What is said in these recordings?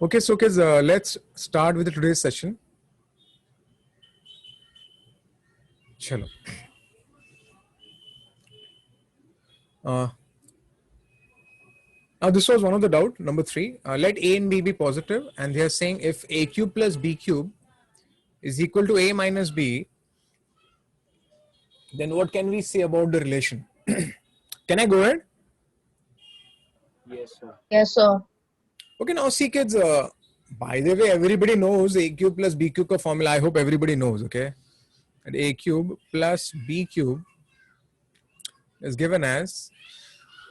Okay, so kids, let's start with today's session. Chalo. Now this was one of the doubt. Number 3, let A and B be positive, and they are saying if A cube plus B cube is equal to A minus B, then what can we say about the relation? Can I go ahead? Yes, sir. Yes, sir. Okay, now see kids, by the way, everybody knows A cube plus B cube ka formula. I hope everybody knows, okay? And A cube plus B cube is given as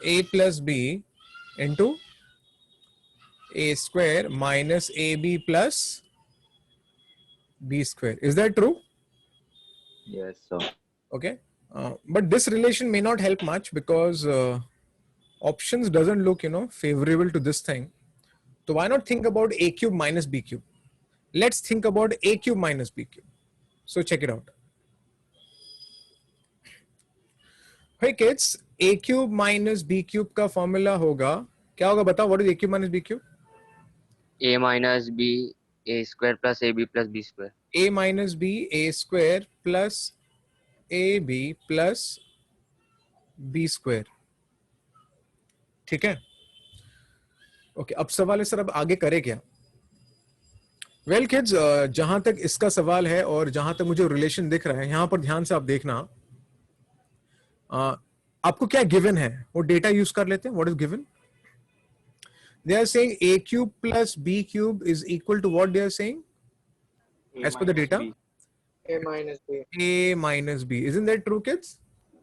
A plus B into A square minus AB plus B square. Is that true? Yes, sir. Okay. But this relation may not help much because options doesn't look, favorable to this thing. So why not think about A cube minus B cube? Let's think about A cube minus B cube. So check it out. Hey kids, A cube minus B cube का formula होगा, क्या होगा बताओ? What is A cube minus B cube? A minus B, A square plus AB plus B square. A minus B, A square plus AB plus B square. ठीक है? Okay, अब सवाल है सर, अब आगे करें क्या? वेल किड्स, जहां तक इसका सवाल है और जहां तक मुझे रिलेशन दिख रहा है, यहां पर ध्यान से आप देखना, आपको क्या गिवन है वो डेटा यूज कर लेते हैं. What is given? They are saying a cube plus b cube is equal to what they are saying as per the data? A minus B. A minus b. Isn't that true, kids?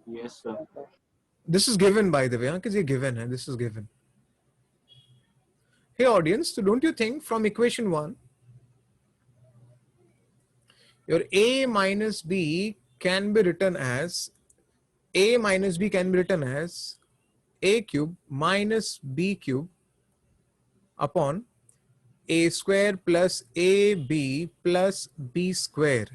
Yes, sir. This is given, by the way. Kids, ये given है. This is given. Hey audience, so don't you think from equation 1 your A minus B can be written as A minus B can be written as A cube minus B cube upon A square plus AB plus B square.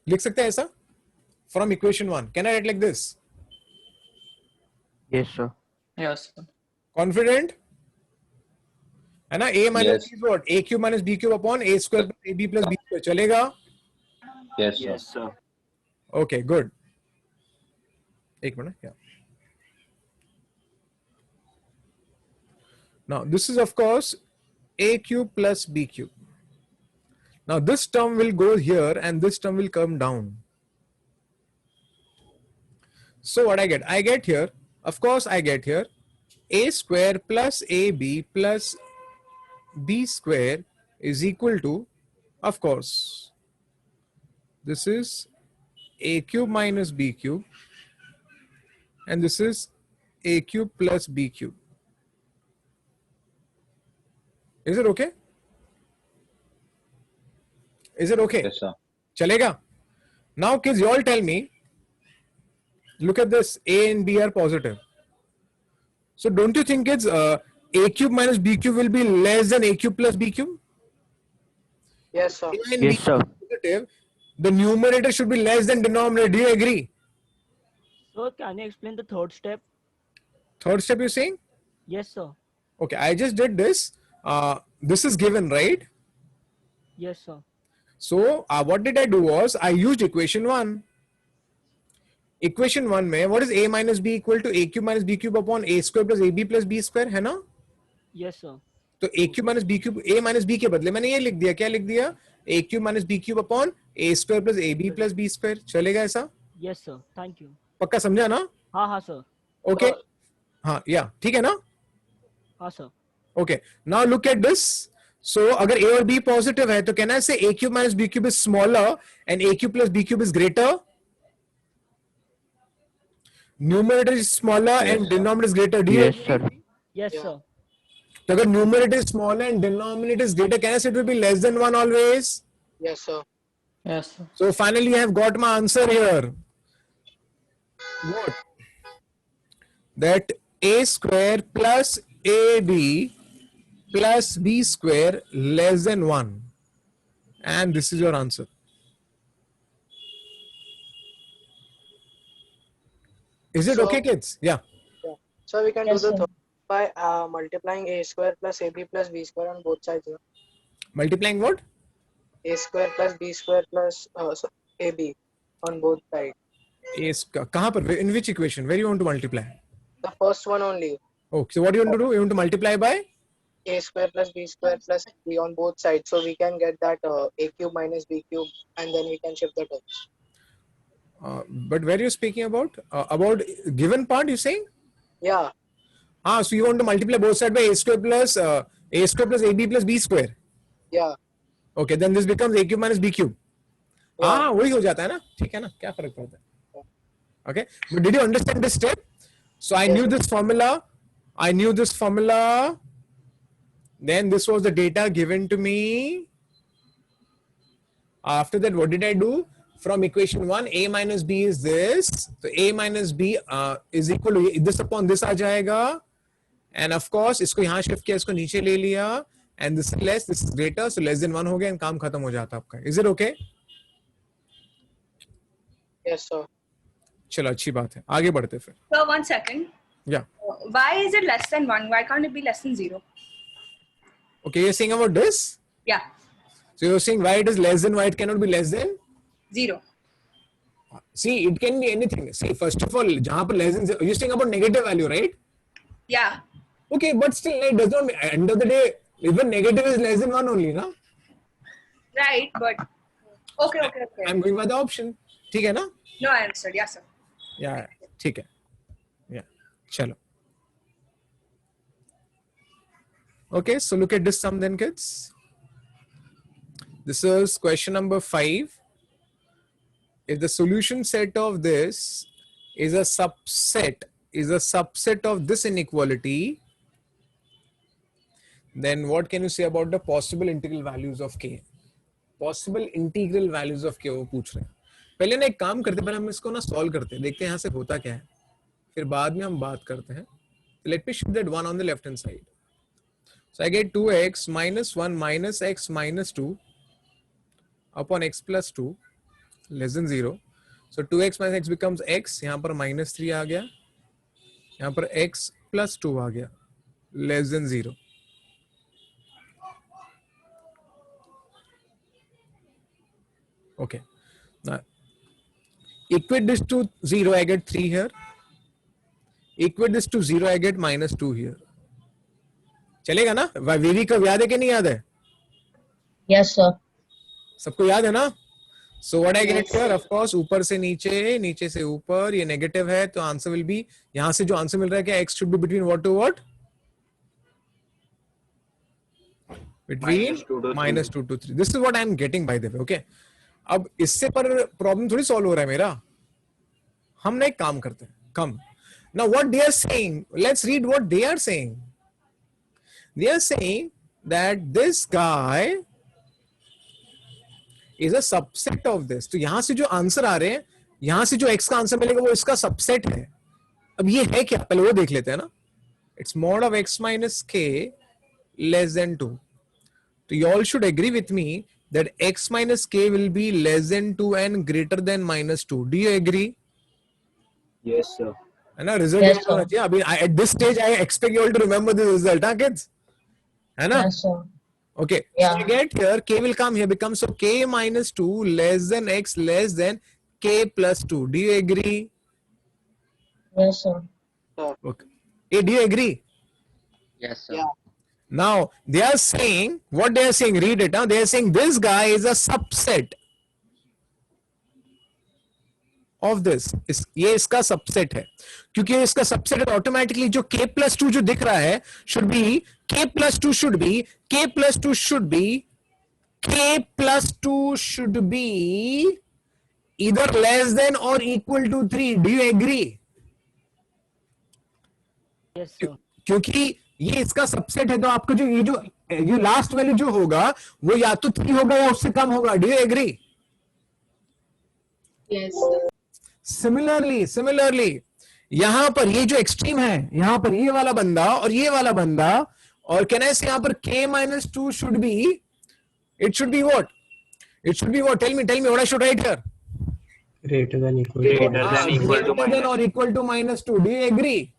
लिख सकते हैं ऐसा from equation 1? Can I write like this? Yes, sir. Yes, sir. Confident? है ना? A minus Yes. B is what? A cube minus B cube upon A square plus AB plus B square. चलेगा? Yes, sir. Yes, sir. Okay, good. एक minute. Yeah. Now this is of course A cube plus B cube. Now this term will go here and this term will come down. So what I get? I get here, of course I get here A square plus AB plus B square is equal to, of course, this is A cube minus B cube and this is A cube plus B cube. Is it okay? Is it okay? Yes, sir. Chalega? Now kids, you all tell me, look at this, A and B are positive. So don't you think kids, A cube minus B cube will be less than A cube plus B cube? Yes, sir. A and Yes, B sir. are positive. The numerator should be less than denominator. Do you agree? So can you explain the third step? Third step you're saying? Yes, sir. Okay, I just did this. This is given, right? Yes, sir. So what did I do was I used equation 1. Equation 1 में what is A minus B equal to A cube minus B cube upon A square plus AB plus B square, है ना? Yes, sir. तो A cube minus B cube, A minus B के बदले मैंने ये लिख दिया. क्या लिख दिया? A cube minus B cube upon A square plus AB plus B square. चलेगा ऐसा? Yes, sir. Thank you. पक्का समझा ना? हाँ sir. Okay. हाँ, yeah, ठीक है ना? हाँ sir. Okay. Now look at this. So अगर A और B positive है तो can I say A cube minus B cube is smaller and A cube plus B cube is greater? Numerator is smaller and denominator is greater. Do you Yes, agree? sir. Yes, Yeah. sir. So अगर numerator is smaller and denominator is greater, can I say it will be less than 1 always? Yes, sir. Yes, sir. So finally I have got my answer here. What? That A square plus AB plus B square less than 1. And this is your answer. Is it okay, kids? Yeah. So we can Yes, do the sir. third by multiplying a square plus ab plus b square on both sides. Multiplying what? A square plus b square plus ab on both sides. Is कहाँ पर? In which equation? Where you want to multiply? The first one only. Oh, so what do you want to do? You want to multiply by? A square plus b square plus b on both sides, so we can get that a cube minus b cube, and then we can shift the terms. But where you're speaking about given part, you're saying? Yeah. So you want to multiply both sides by a square plus ab plus b square. Yeah. Okay, then this becomes a cube minus b cube. Yeah. वही हो जाता है ना, ठीक है ना, क्या फर्क पड़ता है? Okay, but did you understand this step? So I knew this formula. Then this was the data given to me. After that, what did I do? From equation 1, a minus b is this. So a minus b is equal to this upon this आ जाएगा. And of course, इसको यहाँ shift किया, इसको नीचे ले लिया. And this is less, this is greater, so less than 1 हो गया, and काम खत्म हो जाता आपका. Is it okay? Yes, sir. चलो अच्छी बात है, आगे बढ़ते फिर. Sir, 1 second. Yeah. Why is it less than 1? Why can't it be less than 0? Okay, you're saying about this? Yeah, So you're saying why it is less than, why it cannot be less than? 0. See, it can be anything. See, first of all, जहाँ पर less than, you're saying about negative value, right? Yeah. Okay, but still, it does not mean, end of the day, even negative is less than 1 only, na? Right, but okay. I'm going by the option. ठीक है ना? No, I understood. Yes, sir. Yeah, ठीक है. Yeah, चलो. Okay, so look at this sum then, kids. This is question number 5. If the solution set of this is a subset of this inequality, then what can you say about the possible integral values of k? Possible integral values of k वो पूछ रहे हैं. पहले ना एक काम करते, पहले हम इसको ना सॉल्व करते हैं, देखते हैं यहाँ से होता क्या है, फिर बाद में हम बात करते हैं. Let me shift that 1 on the left hand side. So I get 2x minus 1 minus x minus 2 upon x plus 2 less than 0. So 2x minus x becomes x, यहाँ पर minus 3 आ गया, यहाँ पर x plus 2 आ गया, less than 0. Okay. Now equate this to 0, I get 3 here. Equate this to 0, I get minus 2 here. चलेगा ना? वीवी का याद है कि नहीं याद है? Yes, sir. सबको याद है ना? So what I get here, of course, ऊपर से नीचे, नीचे से ऊपर, ये नेगेटिव है, तो आंसर will be, यहाँ से जो आंसर मिल रहा है क्या, x should be between what to what? Between minus 2 to 3. This is what I am getting by the way, okay? अब इससे पर प्रॉब्लम थोड़ी सॉल्व हो रहा है मेरा. हम ना एक काम करते हैं. Come. Now what they are saying, let's read what they are saying. They are saying that this guy is a subset of this. तो यहां से जो आंसर आ रहे हैं, यहां से जो x का आंसर मिलेगा वो इसका सबसेट है. अब ये है क्या, पहले वो देख लेते हैं ना. It's mod of x minus k less than 2. So you all should agree with me that x minus k will be less than 2 and greater than minus 2. Do you agree? Yes, sir. है ना, result Yes, होना चाहिए. अभी at this stage I expect you all to remember this result, huh kids? है ना? Yes, sir. Okay. Yeah. So I get here k will come here, becomes so k minus 2 less than x less than k plus 2. Do you agree? Yes, sir. Okay. Hey, do you agree? Yes, sir. Yeah. Now they are saying, what they are saying, read it. Now they are saying this guy is a subset of this. ये इसका subset है, क्योंकि ये इसका subset है तो automatically जो k plus 2 जो दिख रहा है should be k plus 2 should be k plus 2 should be k plus 2 should be either less than or equal to 3. Do you agree? Yes, sir. क्योंकि ये इसका सबसेट है तो आपका जो ये लास्ट वैल्यू जो होगा वो या तो 3 होगा या उससे कम होगा. Do you agree? Yes, sir. Similarly यहां पर ये जो एक्सट्रीम है, यहां पर ये वाला बंदा और ये वाला बंदा, और कैन आई से यहां पर k minus 2 should be, it should be what? It should be what? Tell me what I should write here. Greater than equal to Greater than or equal to minus 2. Do you agree?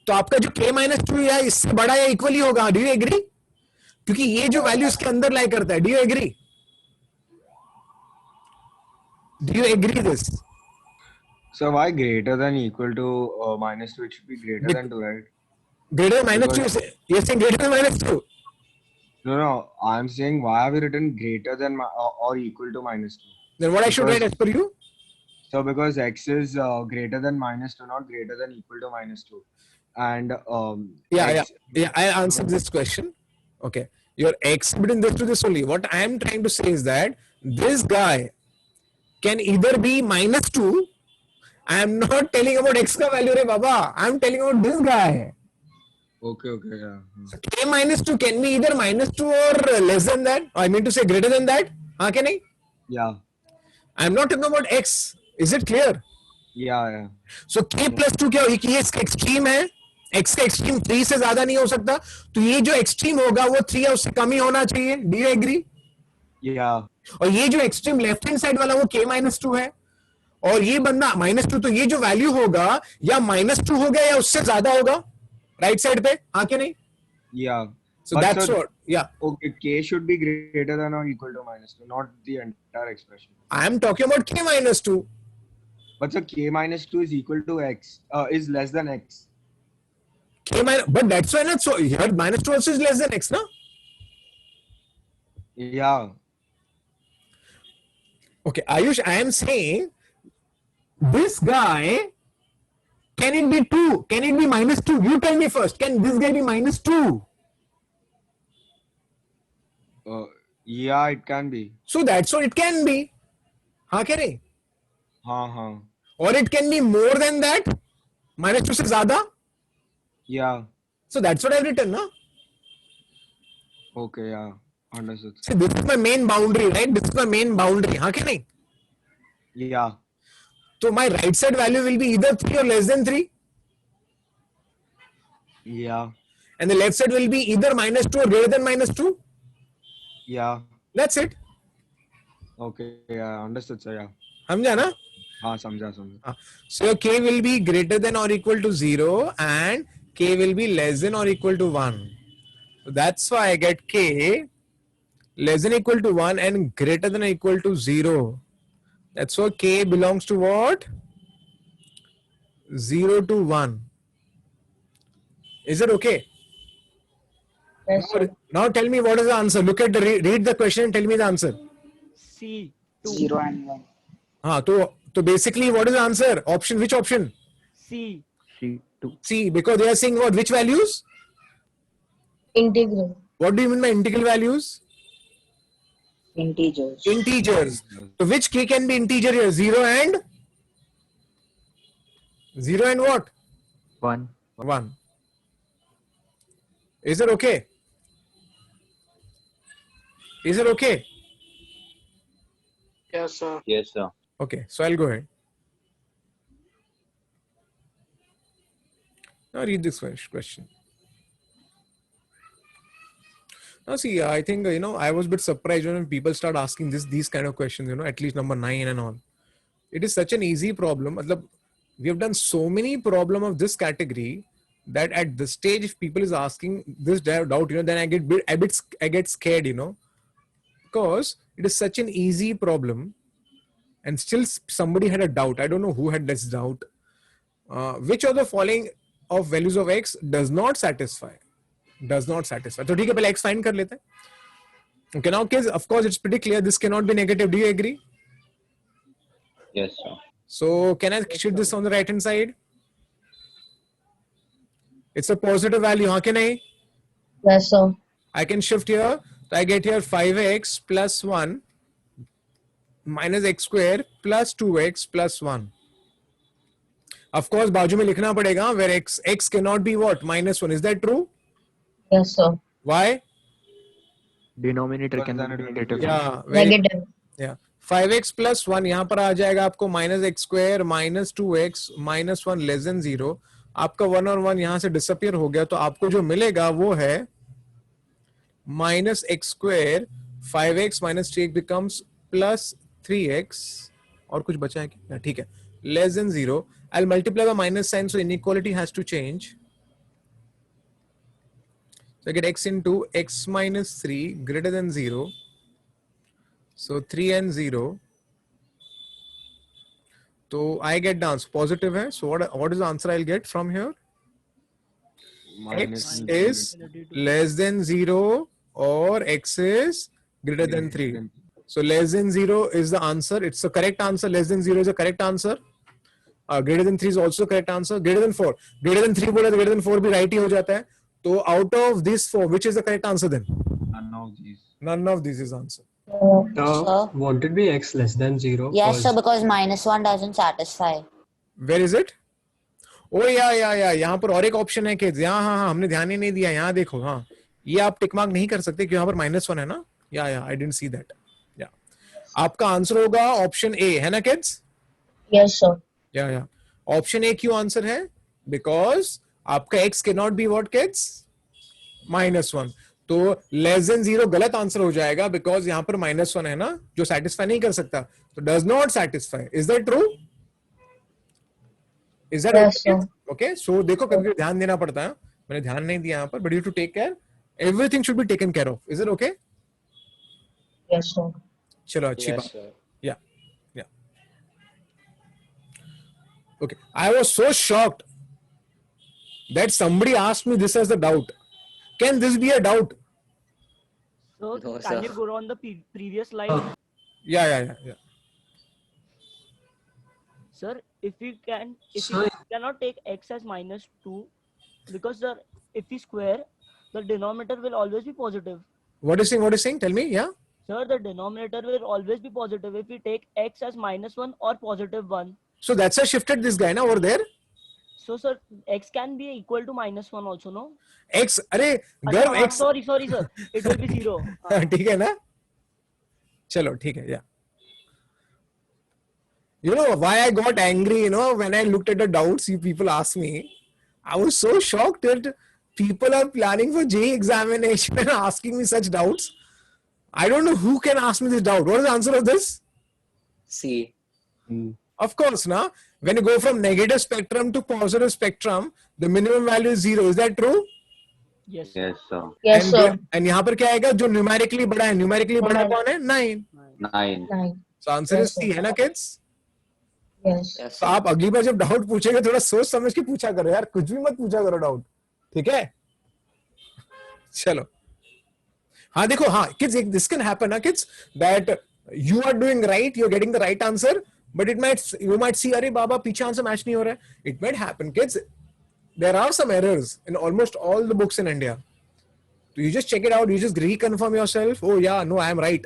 तो आपका जो k minus two या इससे बड़ा या equal ही होगा. Do you agree? क्योंकि ये जो वैल्यू इसके अंदर लाई करता है. Do you agree? Do you agree this? So why greater than equal to minus 2? It should be greater than 2, right? Greater than minus Because- 2. You're saying greater than minus 2. No. I'm saying why have we written greater than or equal to minus 2? Then what I should Because- write as per you? So because x is greater than minus 2, not greater than equal to minus 2. And Yeah. x, I answered this question. Okay. You're exhibiting this to this only. What I am trying to say is that this guy can either be minus 2. I am not telling about x ka value, re baba. I am telling about this guy. Okay, yeah. So k minus 2 can be either minus 2 or less than that. I mean to say greater than that. हाँ क्या नहीं? Yeah. I am not talking about x. Is it clear? Yeah. So k plus 2 क्या होगी कि ये इसका extreme है. x का एक्सट्रीम 3 से ज्यादा नहीं हो सकता. तो ये जो एक्सट्रीम होगा वो 3 या उससे कम ही होना चाहिए. Do you agree? Yeah. और ये जो एक्सट्रीम लेफ्ट हैंड साइड वाला वो k माइनस 2 है. और ये बंदा माइनस 2. तो ये जो वैल्यू होगा या माइनस 2 होगा या उससे ज्यादा होगा राइट साइड पे. हाँ क्या नहीं? Yeah. So But that's sir- what. Yeah. Okay, k should be greater than or equal to minus 2, not the entire expression. I am talking about k minus 2. But so k minus 2 is equal to x, is less than x. K minus, but that's why not so here minus 2 also is less than x, no? Yeah. Okay, Ayush, I am saying this guy, can it be 2? Can it be minus 2? You tell me first. Can this guy be minus 2? Yeah, it can be. So that's what it can be. हाँ क्या नहीं? हाँ. Or it can be more than that. Minus 2 से ज्यादा. Yeah. So that's what I've written, no? Okay, yeah. Understood. See, this is my main boundary, right? This is my main boundary. हाँ क्या नहीं? Yeah. So my right side value will be either 3 or less than 3. Yeah. And the left side will be either minus 2 or greater than minus 2. Yeah. That's it. Okay, yeah. Understood, sir. Yeah. समझा ना? हाँ, समझा. So your k will be greater than or equal to 0 and k will be less than or equal to 1. So that's why I get k less than or equal to 1 and greater than or equal to 0. That's why k belongs to what? 0 to 1. Is it okay? Yes, sir. Now tell me what is the answer. Look at the read the question and tell me the answer. C. 0 and 1. So basically what is the answer? Option, which option? C. C2. C, because they are saying what? Which values? Integral. What do you mean by integral values? Integers. Integers. So which k can be integer here? 0 and? 0 and what? 1. 1. Is it okay? Is it okay? Yes, sir. Yes, sir. Okay, so I'll go ahead. Now read this question. Now see, I think, I was a bit surprised when people start asking these kind of questions, at least number 9 and all. It is such an easy problem. Matlab, we have done so many problem of this category that at this stage, if people is asking this doubt, then I get scared, because it is such an easy problem and still somebody had a doubt. I don't know who had this doubt. Which of the following of values of x does not satisfy? Does not satisfy. So, ठीक है, पहले x find कर लेते हैं. Okay, now, of course, it's pretty clear this cannot be negative. Do you agree? Yes, sir. So, can I shift this on the right hand side? It's a positive value. हाँ क्या नहीं? Yes, sir. I can shift here. So I get here 5x plus 1 minus x square plus 2x plus 1. Of course, बाजू में लिखना पड़ेगा where x cannot be what? Minus 1. Is that true? Yes, sir. Why? Denominator Because can then be it will be negative. Yeah. Very, Negative. yeah. 5x plus 1 यहाँ पर आ जाएगा आपको minus x square minus 2x minus 1 less than 0. आपका 1 और 1 यहाँ से disappear हो गया, तो आपको जो मिलेगा वो है minus x square 5x minus 3x becomes plus 3x और कुछ बचा है क्या? ठीक है, less than 0. I'll multiply the minus sign, so inequality has to change. So I get x into x minus 3 greater than 0. So 3 and 0. So I get the answer positive hai. So what is the answer I'll get from here? Minus X infinity. is less than 0 or x is greater than 3. So less than 0 is the answer. It's the correct answer. Less than 0 is the correct answer. Greater than 3 is also correct answer. Greater than 4. Greater than 3 बोला तो greater than 4 भी right ही हो जाता है. So out of this 4, which is the correct answer then? None of these. None of these is answer. Sir. Won't it be x less than 0? Yes, sir, because -1 doesn't satisfy. Where is it? Oh yeah. यहाँ पर और एक option है kids. यहाँ हाँ हमने ध्यान ही नहीं दिया. यहाँ देखो हाँ. ये आप टिक मार्क नहीं कर सकते क्योंकि यहाँ पर -1 है ना. Yeah, I didn't see that. Yeah. आपका आंसर होगा ऑप्शन ए है ना kids? Yes, sir. Yeah. Option A क्यों आंसर है? Because आपका x cannot be what kids? -1. तो लेस देन 0 गलत आंसर हो जाएगा बिकॉज यहाँ पर -1 है ना जो सेटिस्फाई नहीं कर सकता. तो does not satisfy. Is that true? Is that Yes, sir. Okay? So देखो कभी ध्यान देना पड़ता है. मैंने ध्यान नहीं दिया यहाँ पर. But you to take care. Everything should be taken care of. Is it okay? Yes, sir. चलो अच्छी Yes, बात. sir. या okay. I was so shocked that somebody asked me this as a doubt. Can this be a doubt? So No, can sir. you go on the previous slide? Yeah. Sir, if you Sir. cannot take x as -2, because if we square, the denominator will always be positive. What is saying? Tell me. Yeah. Sir, the denominator will always be positive if we take x as -1 or +1. So that's why I shifted this guy now over there. So, sir, x can be equal to -1 also, no? X, अरे गर्व अच्छा, X. sorry, sir. It will be 0. ठीक है ना? चलो ठीक है. Yeah. You know why I got angry? You know when I looked at the doubts you people asked me, I was so shocked that people are planning for JEE examination and asking me such doubts. I don't know who can ask me this doubt. What is the answer of this? C. Of course, na. When you go from negative spectrum to positive spectrum, the minimum value is 0. Is that true? Yes. Yes, sir. Yes, sir. And यहाँ पर क्या आएगा? जो numerically बड़ा है. Numerically बड़ा कौन है? 9. 9. 9. So answer Yes, is C, sir. है ना kids? Yes. Yes, तो sir. आप अगली बार जब डाउट पूछेंगे थोड़ा सोच समझ के पूछा करो यार. कुछ भी मत पूछा करो डाउट. ठीक है? चलो. हाँ देखो हाँ kids this can happen ना kids that you are doing right, you're getting the right answer, but you might see अरे बाबा पीछे आंसर मैच नहीं हो रहा है. It might happen kids. There are some errors in almost all the books in India. So you just check it out. You just reconfirm yourself. Oh yeah, no, I am right.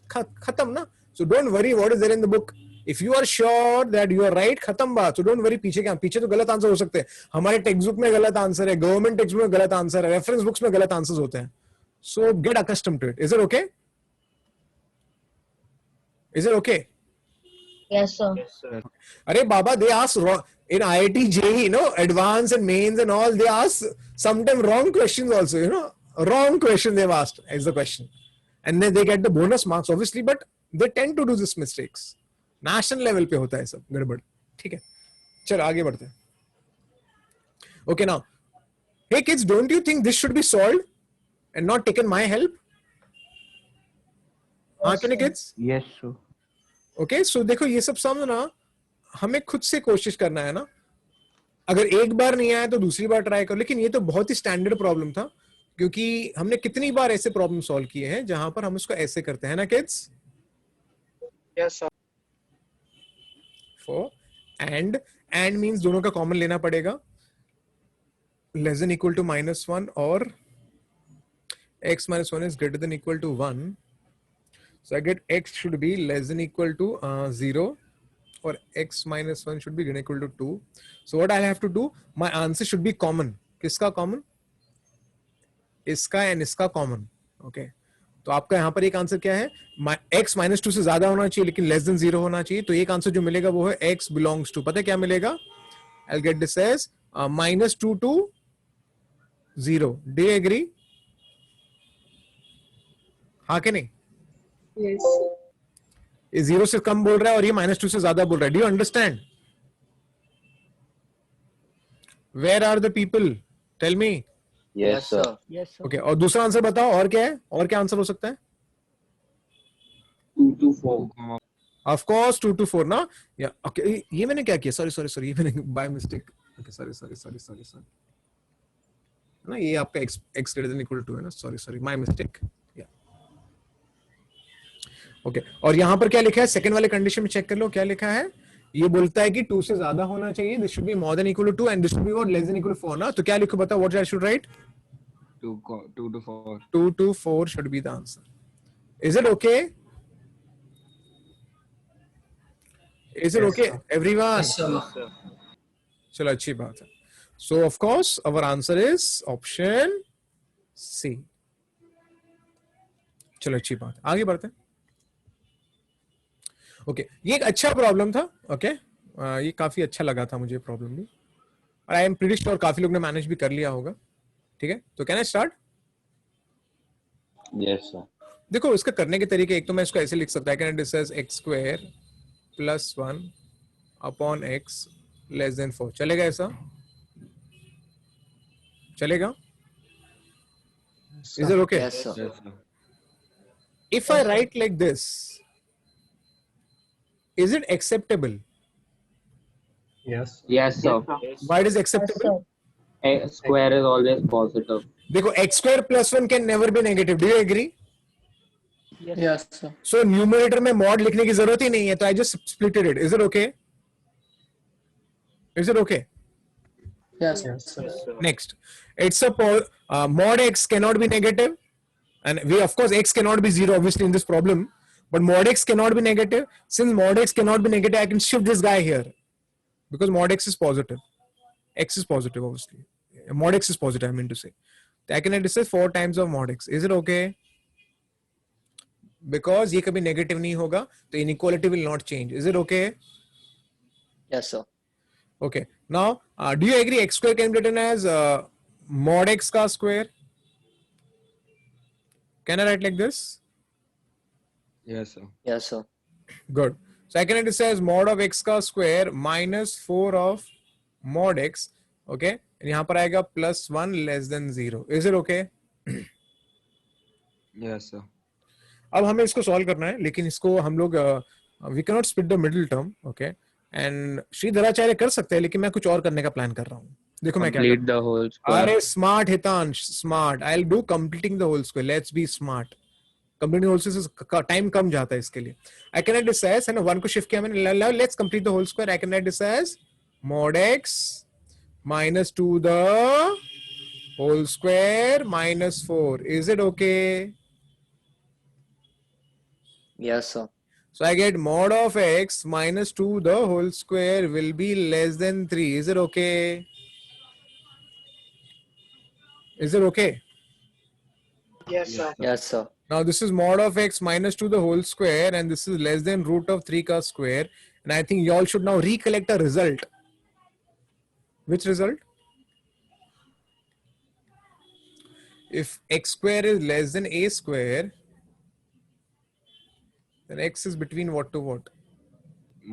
Khatam na. So don't worry what is there in the book. If you are sure that you are right, खत्म बात. So don't worry पीछे तो गलत answer हो सकते हैं. हमारे text book में गलत आंसर है, गवर्नमेंट टेक्स्ट बुक में गलत आंसर है, रेफरेंस बुक्स में गलत आंसर्स होते हैं. So get accustomed to it. Is it okay? Is it okay? Yes, sir. Arey Baba, they ask wrong in IIT JEE, advanced and mains and all. They ask sometimes wrong questions also. Wrong question they've asked is the question, and then they get the bonus marks obviously. But they tend to do these mistakes. National level पे होता है सब गड़बड़. ठीक है. चलो आगे बढ़ते हैं. Okay now, hey kids, don't you think this should be solved and not taken my help? हाँ क्या kids? Yes, sir. Okay so देखो ये सब समझना हमें खुद से कोशिश करना है ना. अगर एक बार नहीं आया तो दूसरी बार ट्राई करो. लेकिन ये तो बहुत ही स्टैंडर्ड प्रॉब्लम था क्योंकि हमने कितनी बार ऐसे प्रॉब्लम सॉल्व किए हैं जहां पर हम इसको ऐसे करते हैं ना kids. Yes, sir. For and means दोनों का कॉमन लेना पड़ेगा. लेस देन इक्वल टू -1 और x -1 is greater than equal to 1. So I get x should be less than equal to 0 or x -1 should be greater than equal to 2. So what I have to do, my answer should be common. किसका common? इसका and इसका common. Okay. तो आपका यहाँ पर एक answer क्या है? x -2 से ज्यादा होना चाहिए लेकिन less than 0 होना चाहिए. तो एक आंसर जो मिलेगा वो है x belongs to. पता है क्या मिलेगा? I'll get this as -2 to 0. Do you agree? हाँ कि नहीं? Yes. ये 0 से कम बोल रहा है और ये -2 से ज्यादा बोल रहा है. Do you understand? Where are the people? Tell me. Yes, sir. Yes, sir. Okay और दूसरा आंसर बताओ और क्या है, और क्या आंसर हो सकता है? 2 to 4. ऑफ कोर्स 2 to 4 ना, या ओके ये मैंने क्या किया, सॉरी ये मैंने बाय मिस्टेक, ओके सॉरी ना, ये आपका x greater than equal to 2 है ना, सॉरी माय मिस्टेक, या ओके। और यहाँ पर क्या लिखा है सेकंड वाले कंडीशन में, चेक कर लो क्या लिखा है। ये बोलता है कि 2 से ज्यादा होना चाहिए, this should be more than equal to 2 and this should be what less than equal to 4 ना। तो क्या लिखो बताओ, what I should write? 2 to 4. 2 to 4 should be the answer. Is it okay? Is it Yes, okay, sir. everyone? Yes, sir. चलो अच्छी बात है। So of course our answer is option C. चलो अच्छी बात है, आगे बढ़ते हैं। ओके ये एक अच्छा प्रॉब्लम था, ओके ये काफी अच्छा लगा था मुझे प्रॉब्लम भी, और आई एम प्रीटी श्योर काफी लोग ने मैनेज भी कर लिया होगा। ठीक है, तो can I start? Yes, sir. देखो इसका करने के तरीके, एक तो मैं इसको ऐसे लिख सकता है, can this is x square plus 1 upon x less than 4, चलेगा ऐसा? चलेगा? Is it okay? Yes, sir. Yes, sir. If I write like this, is it acceptable? Yes. Yes, sir. Why it is Yes, acceptable? sir. A square is always positive. देखो x square plus 1 can never be negative. Do you agree? Yes, sir. So numerator में mod लिखने की जरूरत ही नहीं है, तो I just splitted it. Is it okay? Is it okay? Yes. Yes, sir. Next, it's a mod x cannot be negative, and we of course x cannot be 0 obviously in this problem, but mod x cannot be negative. Since mod x cannot be negative, I can shift this guy here because mod x is positive. X is positive obviously. Mod x is positive, I mean to say. I can this is 4 times of mod x. Is it okay? Because ये कभी negative नहीं होगा, तो inequality will not change. Is it okay? Yes, sir. Okay. Now, do you agree x square can be written as mod x का square? Can I write like this? Yes, sir. Yes, sir. Good. So I can write this as mod of x का square minus 4 of mod x. Okay. And यहाँ पर आएगा plus 1 less than 0. Is it okay? Yes, sir. अब हमें इसको solve करना है, लेकिन इसको हम लोग we can not split the middle term, okay, and Shridharacharya कर सकते हैं, लेकिन मैं कुछ और करने का प्लान कर रहा हूँ। देखो मैं क्या Complete the whole square. अरे smart Hitansh, smart, I will do completing the whole square, let's be smart. Completing whole square time कम जाता है इसके लिए। I can write this as, है ना, 1 को शिफ्ट किया मैंने, let's complete the whole square. I can write this as mod x minus 2 the whole square minus 4. Is it okay? Yes, sir. So I get mod of x minus 2 the whole square will be less than 3. Is it okay? Is it okay? Yes, sir. Yes, sir. Now this is mod of x minus 2 the whole square, and this is less than root of 3 ka square. And I think you all should now recollect a result. Which result? If x square is less than a square, then x is between what to what?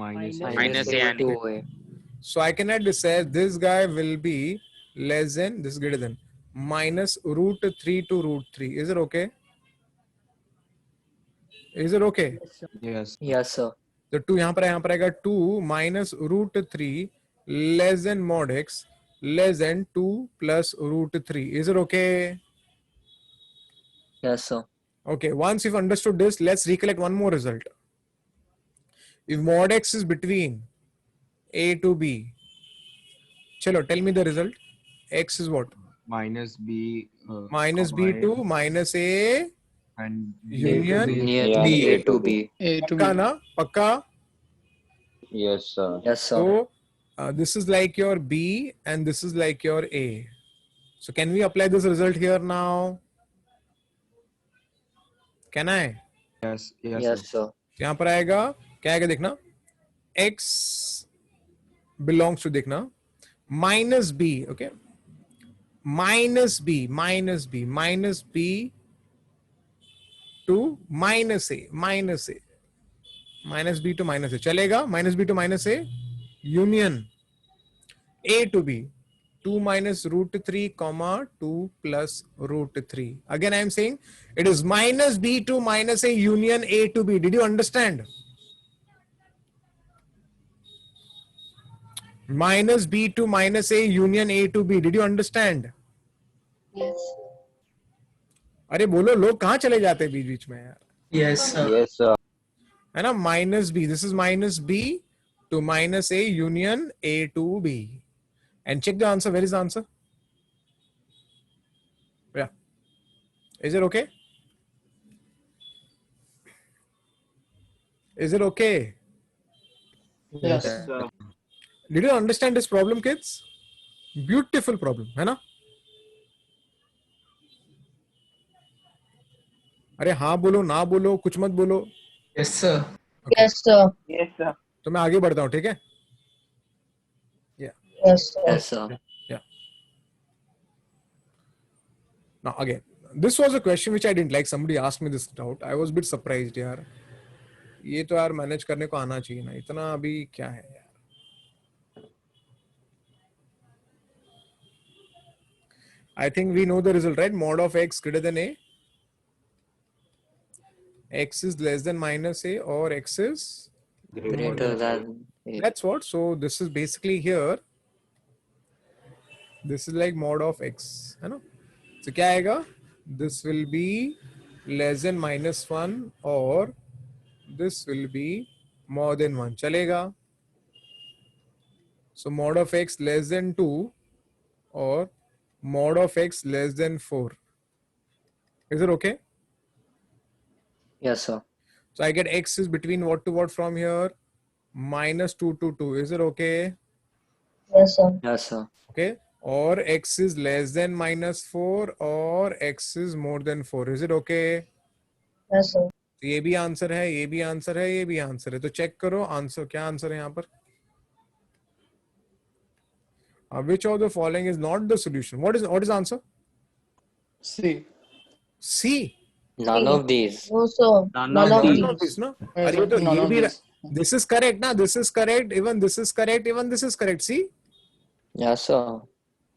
Minus. Minus a and A. So I can add this as this guy will be less than, this is greater than, minus root 3 to root 3. Is it okay? Is it okay? Yes. Yes, sir. तो 2 यहाँ पर आएगा 2 minus root 3 less than mod x less than 2 plus root 3. Is it okay? Yes, sir. Okay, once you've understood this, let's recollect one more result. If mod x is between a to b, chalo, tell me the result. X is what? Minus b. Minus b comma to A minus a and union Near Yeah. B. A to B. पक्का ना? पक्का? Yes, sir. Yes, sir. So this is like your b and this is like your a. So can we apply this result here now? Can I? Yes. Yes. Yes, sir. sir. यहाँ पर आएगा क्या आएगा देखना, x belongs to देखना minus b, okay, minus b to minus a, minus b to minus a, चलेगा, minus b to minus a union a to b, 2 minus root 3 comma 2 plus root 3. Again, I am saying it is minus b to minus a union a to b. Did you understand? Minus b to minus a union a to b. Did you understand? Yes. अरे बोलो, लोग कहाँ चले जाते हैं बीच बीच में यार. Yes, sir. Yes, sir. है ना, minus b. This is minus b to minus a union a to b. And check the answer. Where is the answer? Yeah. Is it okay? Is it okay? Yes. Sir. Did you understand this problem, kids? Beautiful problem, है ना? अरे हाँ बोलो, ना बोलो, कुछ मत बोलो. Yes, sir. Yes, sir. Yes, sir. तो मैं आगे बढ़ता हूँ, ठीक है? Yes, sir. Yes, sir. Now again, this was a question which I didn't like. Somebody asked me this doubt. I was a bit surprised, यार. ये तो यार मैनेज करने को आना चाहिए ना. इतना अभी क्या है यार? I think we know the result, right? Mod of x greater than a. X is less than minus a, or x is Greater than A. that's what. So this is basically here. This is like mod of x, है ना? So क्या आएगा? This will be less than minus 1 or this will be more than 1. चलेगा? So mod of x less than 2 or mod of x less than 4. Is it okay? Yes, sir. So I get x is between what to what from here? Minus 2 to 2. Is it okay? Yes, sir. Yes, sir. Okay. Or x is less than minus 4 or x is more than 4. Is it okay? Yes, sir. तो ये भी answer है, ये भी answer है, ये भी answer है. तो चेक करो आंसर, क्या आंसर है यहाँ पर? Which of the following is not the solution? What is the answer? C. C. None of these. No, sir. None None of of None of these. this, no? Yes, अरे ये तो none ये of भी these. this is correct ना? This is correct. Even this is correct. Even this is correct. See? Yes, sir.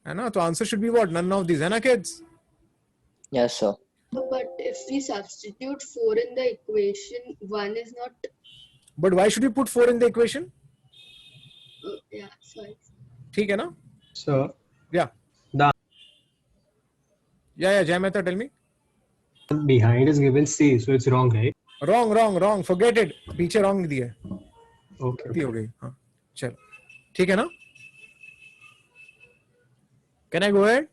है ना? तो answer should be what? None of these, है ना kids? Yes, sir. But if we substitute 4 in the equation, 1 is not. But why should we put 4 in the equation? Yeah, sorry. ठीक है ना? Sir. Yeah. The Yeah, Jay Mehta, tell me. behind is given C, so it's wrong, right? Wrong. Forget it. पीछे wrong दिया है. Okay. गलती हो गई. हाँ. चलो. ठीक है ना? Can I go ahead?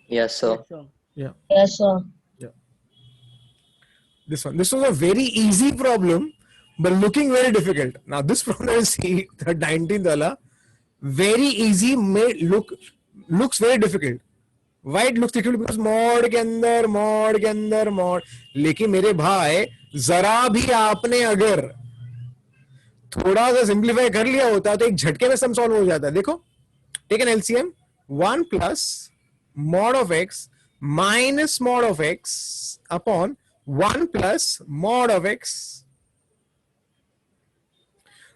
Yes, sir. Yes, sir. Yes, sir. This one. This was a very easy problem, but looking very difficult. Now this problem is see the 19th wala, very easy, looks very difficult. Why it looks difficult? Because mod के अंदर mod. लेकिन मेरे भाई जरा भी आपने अगर थोड़ा सा सिंप्लीफाई कर लिया होता तो एक झटके में सम सॉल्व हो जाता. देखो, take an LCM. 1 plus mod of x minus mod of x upon 1 plus mod of x.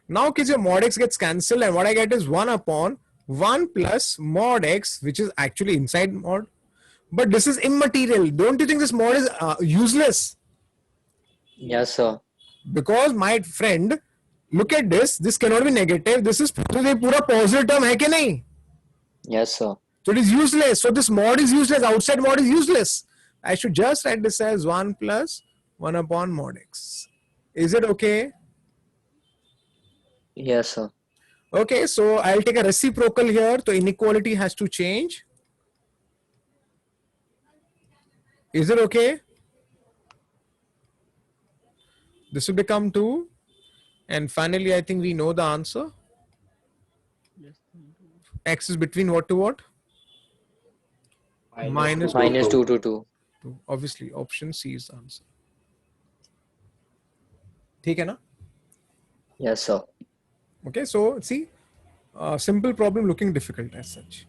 Now kids, your mod x gets cancelled and what I get is 1 upon 1 plus mod x, which is actually inside mod. But this is immaterial. Don't you think this mod is useless? Yes, sir. Because my friend, look at this. This cannot be negative. This is पूरा positive term है कि नहीं? Yes, sir. So it is useless. So this mod is useless. Outside mod is useless. I should just write this as 1 plus 1 upon mod x. Is it okay? Yes, sir. Okay, so I'll take a reciprocal here. So inequality has to change. Is it okay? This will become 2. And finally, I think we know the answer. X is between what to what? Minus Minus 2 to 2. 2. Obviously, option C is the answer. ठीक है ना? Yes, sir. Okay, so see, simple problem looking difficult as such.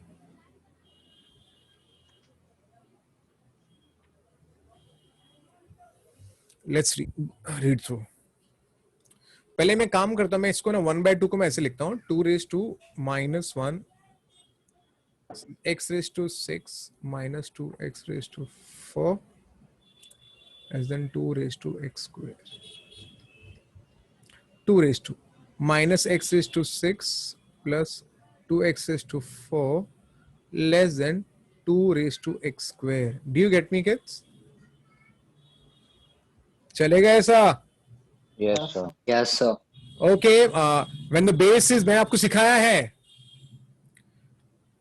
Let's read through. पहले मैं काम करता हूं, मैं इसको ना 1/2 को मैं ऐसे लिखता हूं 2 raised to -1 x raised to 6 minus 2x raised to 4 less than 2 raised to x square. 2 raised to minus x raised to 6 plus 2x raised to 4 less than 2 raised to x square. Do you get me, kids? चलेगा ऐसा? Yes, sir. Yes, sir. Okay. When the base is, मैंने आपको सिखाया है.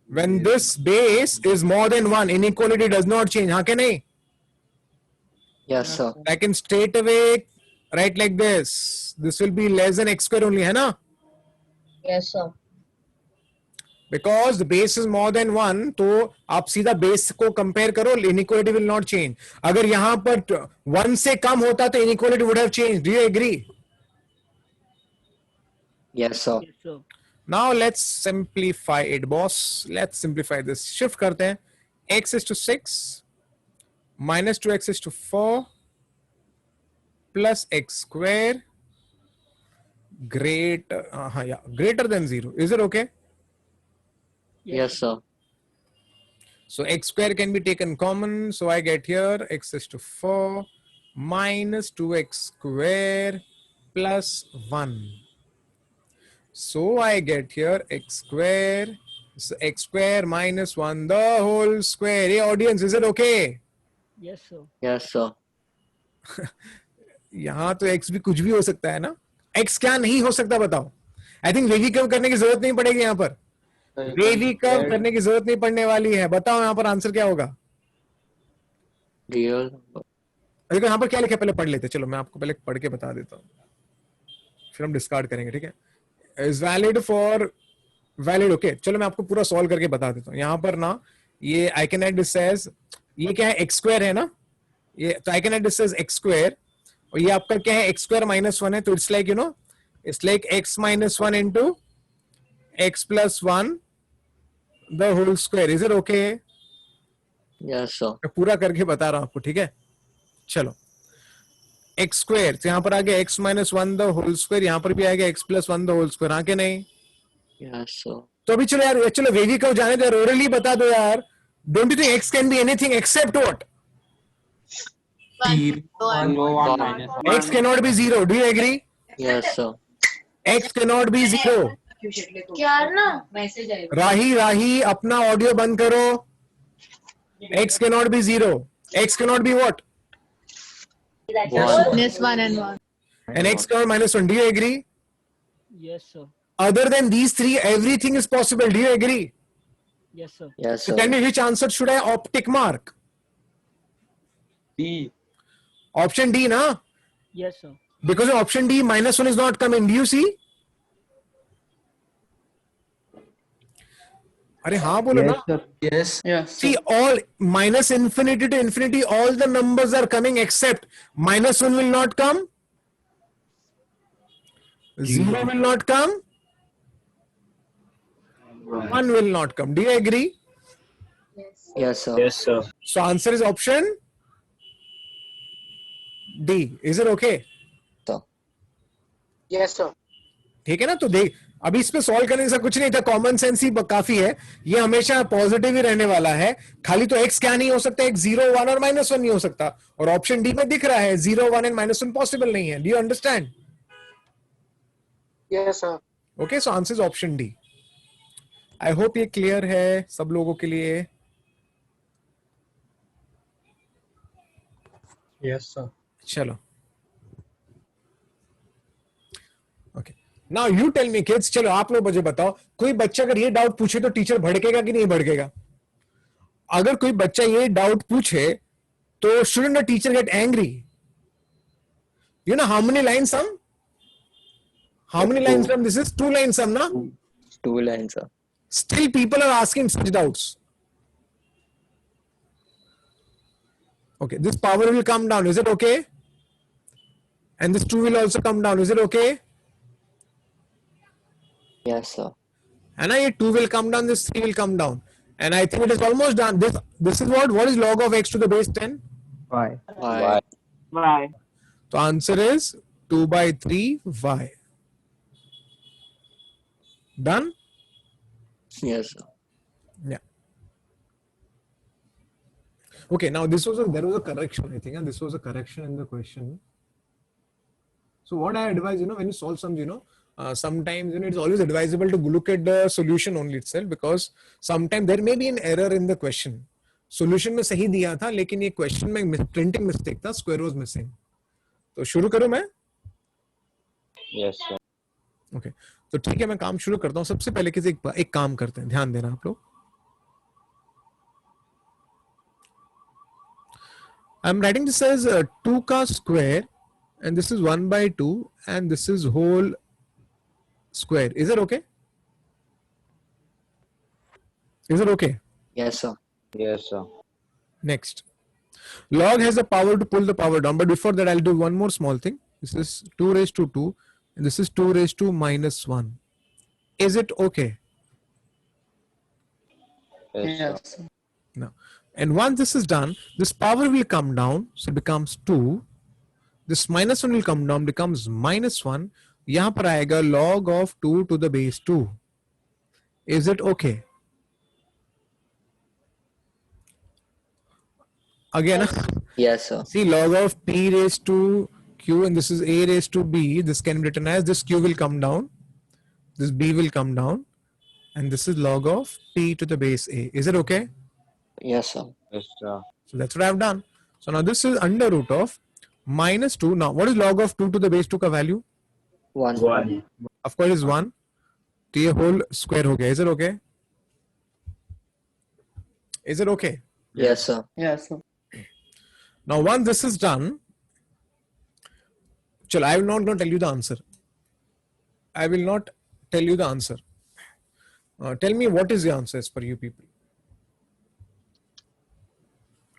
When this base is more than 1, inequality does not change. हाँ के नहीं? Yes, sir. I can straight away write like this. This will be less than x square only, है ना? Yes, sir. Because the base is more than 1, तो आप सीधा base को compare करो, inequality will not change. अगर यहाँ पर 1 से कम होता तो inequality would have changed. Do you agree? Yes, sir. Yes, sir. Now let's simplify it, boss. Let's simplify this. Shift करते हैं. X is to 6 minus 2x is to 4 plus x square greater than 0. Is it okay? Yes, sir. So x square can be taken common. So I get here x is to 4 minus 2x square plus 1. So I get here x square. So x square minus 1 the whole square. Hey audience, is it okay? Yes, sir. Yes, sir. यहाँ तो x भी कुछ भी हो सकता है ना? x क्या नहीं हो सकता बताओ? I think वेवी कर्व करने की जरूरत नहीं पड़ेगी यहाँ पर. वेवी कर्व करने की जरूरत नहीं पड़ने वाली है. बताओ यहाँ पर आंसर क्या होगा? Real. देखो यहाँ पर क्या लिखा है पहले पढ़ लेते. चलो मैं आपको पहले पढ़ के बता देता हूँ. फिर हम डिस्कार्ड करेंगे, ठीक है? Is valid for valid. Okay, चलो मैं आपको पूरा सॉल्व करके बता देता हूँ. यहाँ पर ना ये I can add this as ये क्या है x square है ना? ये तो I can add this as x square और ये आपका क्या है x square minus 1 है तो it's like you know it's like x minus 1 into x plus 1 the whole square. Is it okay? Yes, sir. मैं पूरा करके बता रहा हूँ आपको, ठीक है? चलो x square तो यहाँ पर आ गया x minus 1 the whole square, यहाँ पर भी आ गया x plus 1 the whole square. हाँ के नहीं? Yes, sir. तो अभी चलो यार, चलो वेवी कर्व जाने दो, ओरली बता दो यार. Don't you think x can be anything except what? X cannot be 0. Do you agree? Yes, sir. X cannot be 0. क्या ना मैसेज आएगा. राही अपना ऑडियो बंद करो. X cannot be 0. X cannot be what? Minus 1 and 1. And x cannot minus 1. Do you agree? Yes, sir. Other than these three, everything is possible. Do you agree? Yes, sir. Yes, So sir. tell me which answer should I optic mark? D. Option D, na? Yes, sir. Because of option D, minus 1 is not coming. Do you see? अरे हाँ बोलो ना. Yes. See, all minus infinity to infinity, all the numbers are coming except minus 1 will not come. 0 will not come. 1 will not come. Do you agree? Yes, sir. Yes, sir. So answer is option D. Is it okay? Yes, sir. ठीक है ना? तो देख अभी इस पे solve करने से कुछ नहीं था. कॉमन सेंस ही काफी है. ये हमेशा पॉजिटिव ही रहने वाला है. खाली तो x क्या नहीं हो सकता? x 0, 1 और -1 नहीं हो सकता. और ऑप्शन डी में दिख रहा है 0, 1 एंड -1 पॉसिबल नहीं है. Do you understand? Yes, sir. Okay, so answer is option D. I hope ये क्लियर है सब लोगों के लिए. Yes, sir. चलो okay, now you tell me kids. चलो आप लोग मुझे बताओ, कोई बच्चा अगर ये डाउट पूछे तो टीचर भड़केगा कि नहीं भड़केगा? अगर कोई बच्चा ये डाउट पूछे तो shouldn't the teacher get angry? You know how many lines sum? How many lines sum? This is 2 lines sum, na? 2 lines, sir. Still people are asking such doubts. Okay, this power will come down. Is it okay? And this 2 will also come down. Is it okay? Yes, sir. And ये 2 will come down, this 3 will come down. And I think it is almost done. This is what is log of x to the base 10? Y. Why? So answer is 2 by 3 y. Done? Yes, sir. Yeah. Okay, now there was a correction, I think, and this was a correction in the question. So what I advise, when you solve sums, sometimes, it's always advisable to look at the solution only itself, because sometimes there may be an error in the question. Solution में सही दिया था, लेकिन ये question में printing mistake था, square was missing. तो शुरू करूं मैं? Yes, sir. Okay, तो ठीक है, मैं काम शुरू करता हूँ. सबसे पहले किसी एक काम करते हैं, ध्यान देना आप लोग. I'm writing this as 2 का square, and this is 1 by 2, and this is whole square. Is it okay? Is it okay? Yes, sir. Yes, sir. Next. Log has the power to pull the power down, but before that, I'll do one more small thing. This is 2 raised to 2, and this is 2 raised to minus 1. Is it okay? Yes, sir. No. And once this is done, this power will come down, so it becomes 2. This minus 1 will come down, becomes minus 1. यहाँ पर आएगा log of 2 to the base 2. Is it okay? Again, Yes, sir. see, log of p raised to q, and this is a raised to b. This can be written as this q will come down, this b will come down, and this is log of p to the base a. Is it okay? Yes, sir. Yes, sir. So that's what I've done. So now this is under root of minus 2. Now what is log of 2 to the base 2 का value? 1. Of course is 1. तो ये whole square हो गया. Is it okay? Is it okay? Yes, sir. Yes, sir. Now once this is done, chalo, I will not going to tell you the answer. I will not tell you the answer. Tell me what is the answer as per you people.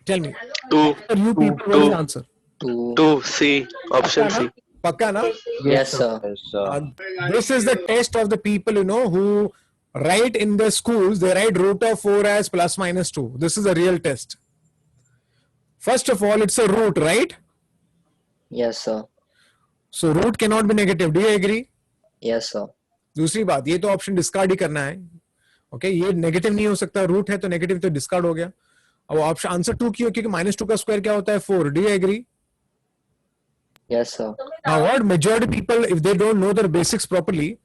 Tell me. 2. For you people, what is the answer? 2. 2. C. Option C. Pakka na? Yes, sir. Yes, sir. This is the test of the people, who write in the schools, they write root of 4 as plus minus 2. This is a real test. First of all, it's a root, right? Yes, sir. So root cannot be negative. Do you agree? Yes, sir. दूसरी बात, ये तो option discard ही करना है. Okay, ये negative नहीं हो सकता, रूट है तो नेगेटिव तो डिस्कार्ड हो गया. अब ऑप्शन आंसर 2 क्यों? क्योंकि माइनस 2 का स्क्वायर क्या होता है? 4. Do you agree? Yes, sir. Now what majority people, if they don't know their basics properly,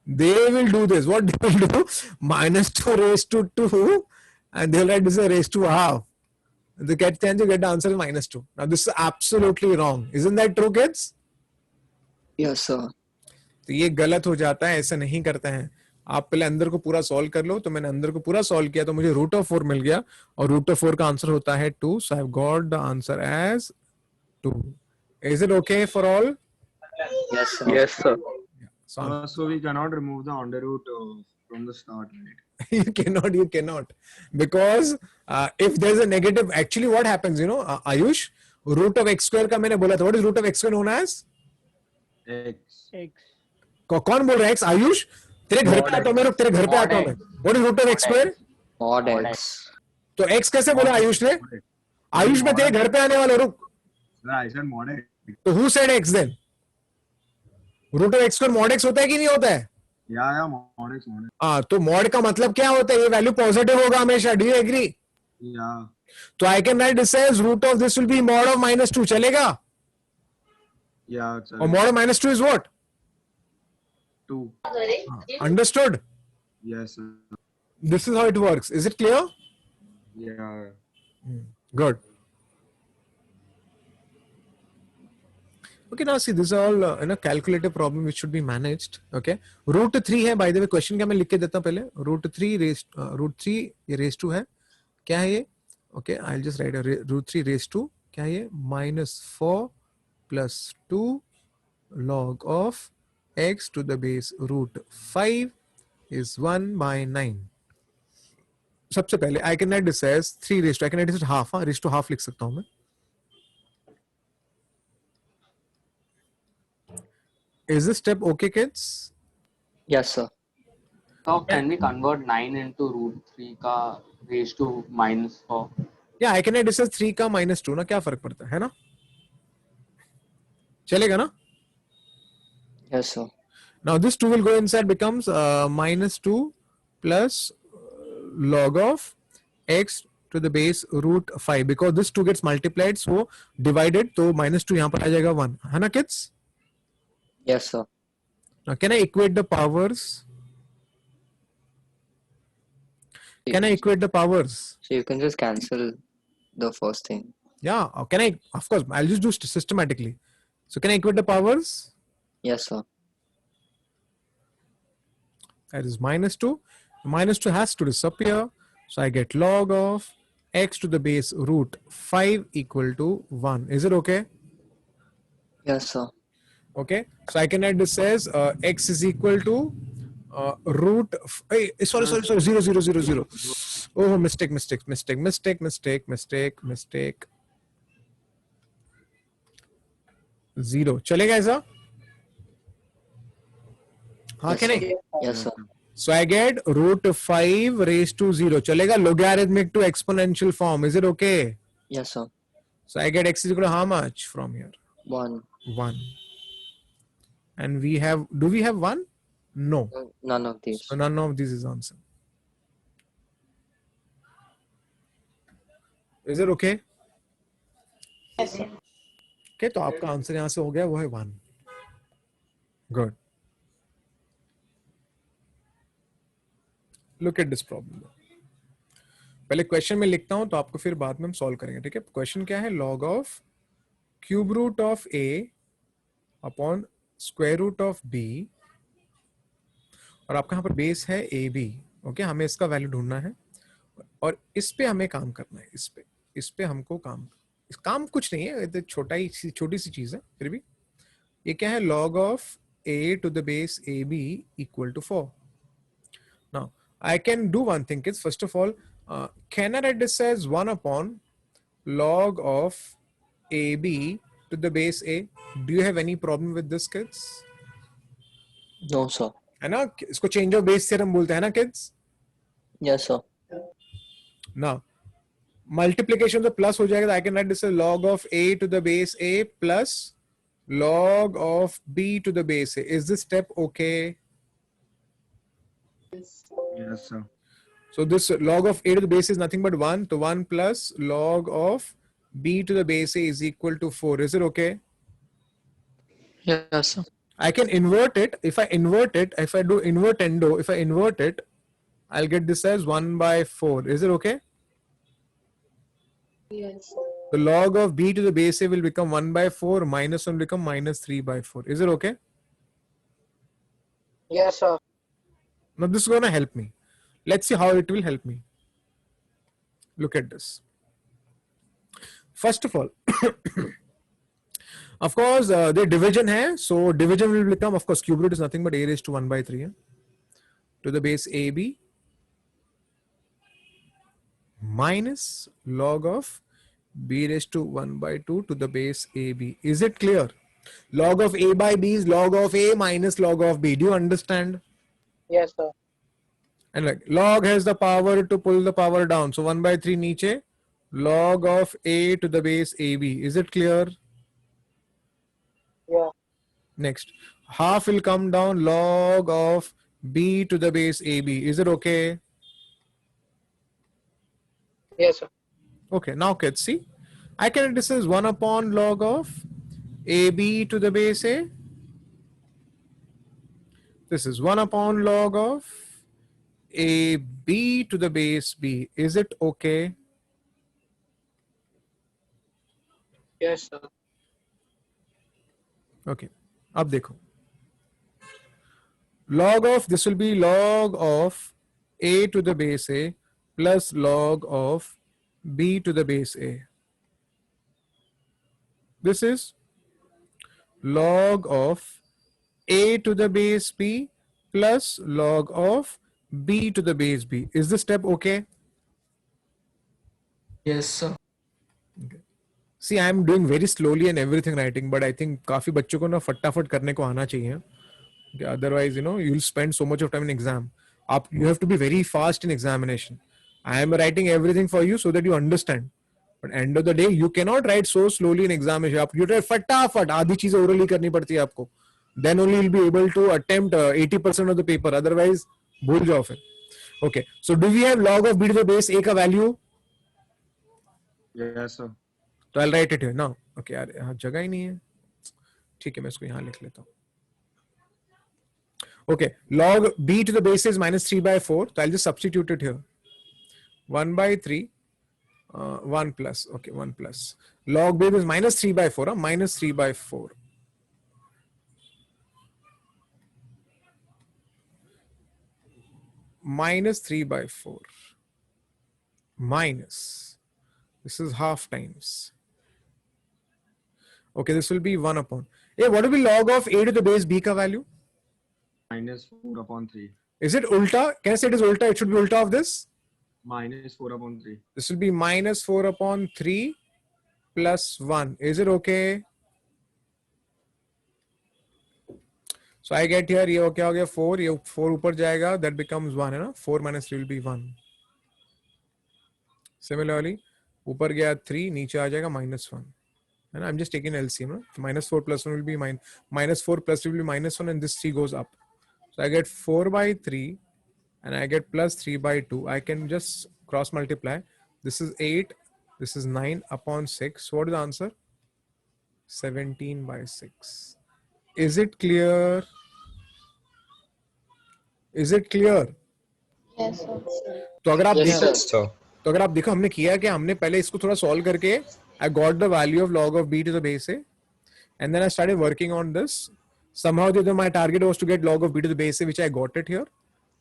they will do this. What they will do? Minus 2 raised to 2, and they'll write this as raised to half. They get chance to get the answer is minus 2. Now this is absolutely wrong. Isn't that true, kids? Yes, sir. तो ये गलत हो जाता है, ऐसा नहीं करते हैं. आप पहले अंदर को पूरा सॉल्व कर लो. तो मैंने अंदर को पूरा सॉल्व किया तो मुझे रूट ऑफ 4 मिल गया, और रूट ऑफ 4 का आंसर होता है 2. So I have got the answer as 2. Is it okay for all? Yes, sir. Yes, sir. So we cannot remove the under root from the start, right? You cannot, because if there's a negative, actually what happens, Ayush, root of x square का मैंने बोला था. What is root of x square known as? X. X. कौन बोल रहा है x? Ayush, तेरे घर पे आता हूँ मैं. तेरे घर पे आता हूँ मैं. What is root of x square? Mod X. तो x कैसे बोला आयुष ने? आयुष, मैं तेरे घर पे आने वाला. रुक. I said mod X. तो who said x then? Root of x square mod x होता है कि नहीं होता है? Yeah, mod X, mod X. हाँ, तो mod का मतलब क्या होता है? ये वैल्यू पॉजिटिव होगा हमेशा. Do you agree? Yeah. तो I can write this as root of this will be mod of minus 2. चलेगा? Yeah, sir. और mod of minus 2 is what? 2. Understood? Yes, sir. This is how it works. Is it clear? Yeah. Good. Okay, now see, this is all calculative problem which should be managed. Okay, root 3 है. By the way, question क्या मैं लिख के देता हूँ पहले. root 3 ये raised to है. क्या है ये? Okay, I'll just write root 3 raised to. क्या है ये? minus 4 plus 2 log of x to the base root 5 is 1 by 9. सबसे पहले I can write this as 3 raised to. I can write this as half. raised to half लिख सकता हूँ मैं. Is this step okay, kids? Yes, sir. So can we convert 9 into root 3 का raised to minus 4? Yeah, I can write this as 3 का minus 2 ना. क्या फर्क पड़ता है ना? चलेगा ना? Yes, sir. Now this 2 will go inside, becomes minus 2 plus log of x to the base root 5 because this 2 gets multiplied, so divided, तो -2 यहाँ पर आ जाएगा 1, है ना kids? Yes, sir. Now can I equate the powers? Can I equate the powers? So you can just cancel the first thing. Yeah, can I? Of course, I'll just do systematically. So can I equate the powers? Yes, sir. That is -2. -2 has to disappear. So I get log of x to the base root 5 equal to 1. Is it okay? Yes, sir. Okay. So I can write this as x is equal to root. Sorry, 0, 0, 0, 0. Oh, mistake. 0. चलेगा ऐसा? हाँ Yes, क्या नहीं? Yes, sir. So I get root 5 raised to 0. चलेगा logarithmic to exponential form. Is it okay? Yes, sir. So I get x is equal to how much from here? 1. 1. And we have, do we have 1? No. None of these. So none of this is answer. Is it okay? Yes, sir. Okay, तो आपका answer यहाँ से हो गया, वो है 1. Good. Look at this problem. पहले question में लिखता हूं तो आपको फिर बाद में हम सॉल्व करेंगे, ठीक है? क्वेश्चन क्या है? log of cube root of a upon square root of b, और आपका यहाँ पर बेस है ए बी. ओके, हमें इसका वैल्यू ढूंढना है और इस पे हमें काम करना है. इस पे हमको काम कुछ नहीं है, ये छोटी सी चीज है. फिर भी ये क्या है? log of a to the base ab equal to 4. Now I can do one thing, kids. First of all, can I write this as 1 upon log of ab to the base a? Do you have any problem with this, kids? No, sir. है ना, इसको change of Bayes theorem बोलते हैं ना kids. Yes, sir. Now multiplication तो plus हो जाएगा, तो I can write this as log of a to the base a plus log of b to the base a. Is this step okay? Yes, sir. So this log of a to the base is nothing but 1. So 1 plus log of b to the base a is equal to 4. Is it okay? Yes, sir. I can invert it. If I invert it, if I do invertendo, if I invert it, I'll get this as 1 by 4. Is it okay? Yes. The log of b to the base a will become 1 by 4, minus 1 become minus 3 by 4. Is it okay? Yes, sir. Now this is going to help me. Let's see how it will help me. Look at this. First of all, of course, the division hai, so division will become, of course, cube root is nothing but a raised to 1 by 3 to the base ab minus log of b raised to 1 by 2 to the base ab. Is it clear? Log of a by b is log of a minus log of b. Do you understand? Yes, sir. And like log has the power to pull the power down. So 1 by 3 niche, log of a to the base ab. Is it clear? Yeah. Next, half will come down, log of b to the base ab. Is it okay? Yes, sir. Okay, now let's see. I can, this is 1 upon log of ab to the base a. This is 1 upon log of ab to the base b. Is it okay? Yes, sir. Okay, अब देखो. Log of, this will be log of a to the base a plus log of b to the base a. This is log of a to the base b plus log of b to the base b. Is this step okay? Yes, sir. Okay. See, I am doing very slowly and everything writing, but I think काफी बच्चों को ना फटाफट करने को आना चाहिए. Okay, otherwise, you know, you'll spend so much of time in exam. You have to be very fast in examination. I am writing everything for you so that you understand. But end of the day, you cannot write so slowly in examination. You write फटाफट, आधी चीजें orally करनी पड़ती है आपको. Then only you'll be able to attempt 80% of the paper. Otherwise, भूल जाओ फिर. Okay. So do we have log of b to the base a का value? Yes, sir. तो I'll write it here now. Okay, यार यहाँ जगह ही नहीं है. ठीक है, मैं इसको यहाँ लिख लेता हूँ. Okay, log b to the base is minus 3 by 4. So I'll just substitute it here. 1 by 3, 1 plus. Okay, 1 plus. Log b is minus 3 by 4. Minus 3 by 4. Minus 3 by 4. Minus. This is half times. Okay, this will be 1 upon. Hey, what will be log of a to the base b ka value? Minus 4 upon 3. Is it ulta? Can I say it is ulta? It should be ulta of this. Minus 4 upon 3. This will be minus 4 upon 3 plus 1. Is it okay? So I get here, ये क्या हो गया 4, ये 4 ऊपर जाएगा, that becomes 1 है ना, 4 minus 3 will be 1. Similarly, ऊपर गया 3, नीचे आ जाएगा minus 1. And I'm just taking LCM, no? Minus 4 plus 1 will be minus 4 plus 3 will be minus 1, and this 3 goes up. So I get 4 by 3 and I get plus 3 by 2. I can just cross multiply. This is 8, this is 9 upon 6. So what is the answer? 17 by 6. Is it clear? Is it clear? Yes, sir. तो अगर आप Yes, देखो, sir. तो अगर आप देखो हमने किया कि हमने पहले इसको थोड़ा सॉल्व करके I got the value of log of b to the base a, and then I started working on this. Somehow the other my target was to get log of b to the base a, which I got it here,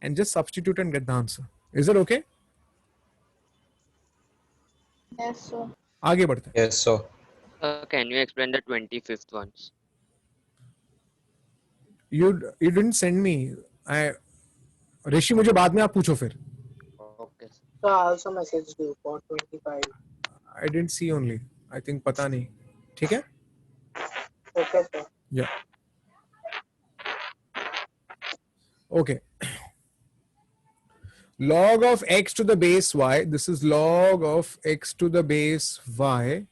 and just substitute and get the answer. Is it okay? Yes, sir. आगे बढ़ते हैं. Yes, sir. Can you explain the 25th ones? You didn't send me. ऋषि मुझे बाद में आप पूछो फिर. Okay. So I also messaged you for 25. I didn't see only. I think पता नहीं. ठीक है? Okay, sir. Yeah. Okay. Log of x to the base y. This is log of x to the base y.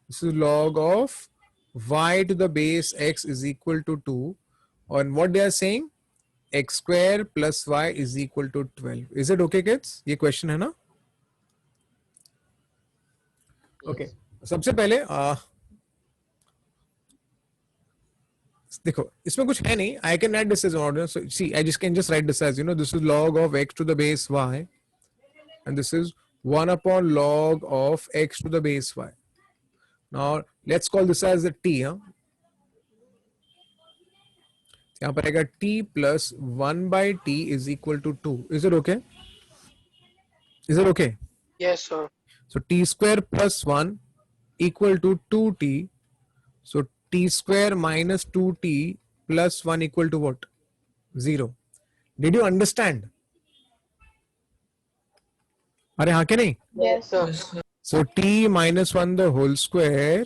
This is log of y to the base x is equal to 2. And what they are saying? X square plus y is equal to 12. Is it okay, kids? ये question है ना? Okay. सबसे पहले देखो इसमें कुछ है नहीं. I can write this as an order. So see, I can just write this as, this is log of x to the base y, and this is 1 upon log of x to the base y. Now let's call this as the t. यहाँ पर आएगा t plus 1 by t is equal to 2. Is it okay? Is it okay? Yes, sir. So t square plus 1 equal to 2t. So t square minus 2t plus 1 equal to what? 0. Did you understand? अरे हाँ के नहीं? Yes, sir. So t minus 1 the whole square.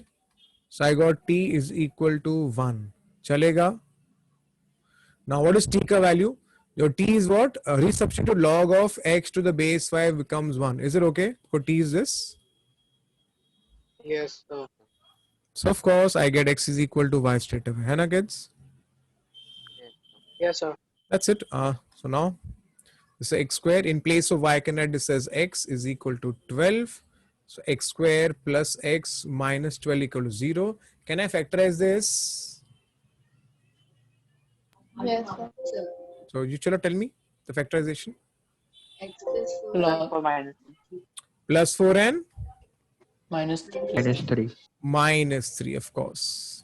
So I got t is equal to 1. चलेगा? Now what is t का value? Your t is what? Resubstitute log of x to the base y becomes 1. Is it okay? For t is this? Yes, sir. So of course I get x is equal to y straight away. है ना kids? Yes, sir. That's it. So now this is x square. In place of y I can write this as x is equal to 12. So x square plus x minus 12 equal to 0. Can I factorize this? Yes, sir. Sir, So you chalo tell me the factorization. x plus 4 Log for minus Plus 4 and minus 3. minus 3, of course.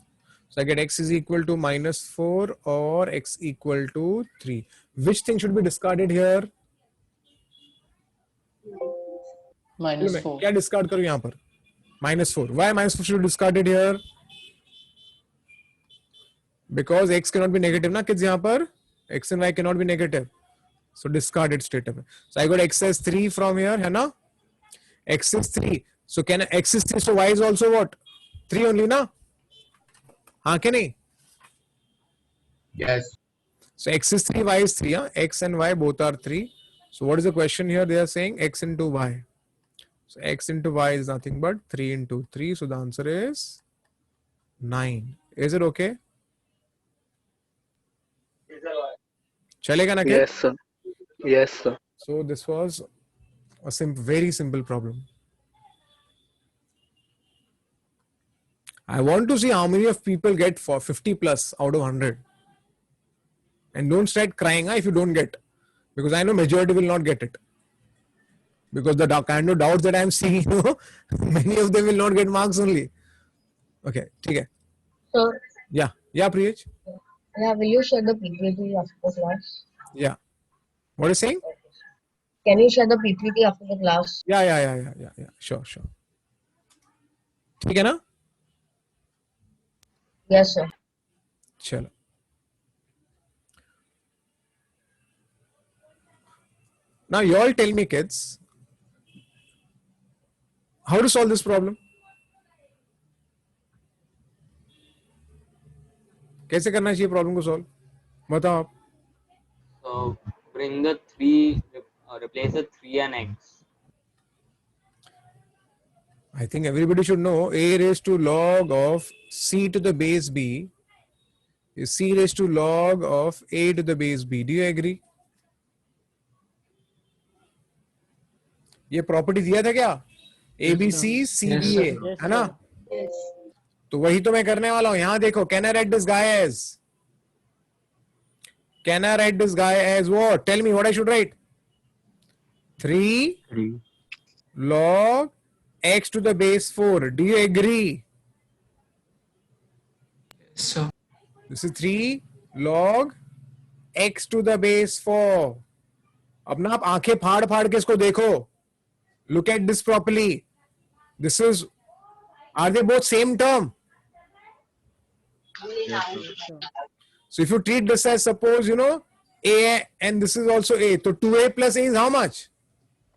So I get x is equal to minus 4 or x equal to 3. Which thing should be discarded here? Minus 4. क्या discard करूं यहाँ पर? Minus 4. Why minus 4 should be discarded here? Because x cannot be negative ना kids यहाँ पर. X and y cannot be negative. So discard it straight away. So I got x as 3 from here, है ना? X is 3. So can x is 3, so y is also what? 3 only ना? हाँ के नहीं? Yes. So x is 3, y is 3. Huh? X and y both are 3. So what is the question here? They are saying x into y. So x into y is nothing but 3 into 3. So the answer is 9. Is it okay? चलेगा ना क्या? Yes, sir. Yes, sir. So this was a very simple problem. I want to see how many of people get for 50 plus out of 100. And don't start crying if you don't get, because I know majority will not get it. Because the kind of doubts that I am seeing, many of them will not get marks only. Okay, okay. Sir, Yeah, Priyaj. yeah, will you share the PPT after the class? Yeah. What are you saying? Can you share the PPT after the class? Yeah. Sure. ठीक है ना? Yes, sir. चलो. Now you all tell me, kids, how to solve this problem? कैसे करना चाहिए problem को solve? बताओ आप. So bring the 3, replace the 3 and x. I think everybody should know a raised to log of c to the base b is c raised to log of a to the base b. Do you agree? ये property दिया था क्या? ABC CBA है ना? तो वही तो मैं करने वाला हूं. यहां देखो, can I write this guy as? Can I write this guy as what? Tell me what I should write. 3 log x to the base 4. Do you agree? So This is 3 log x to the base 4. अब ना आप आंखें फाड़ फाड़ के इसको देखो. Look at this properly. This is, are they both same term? So if you treat this as, suppose, a and this is also a. So 2a plus a is how much?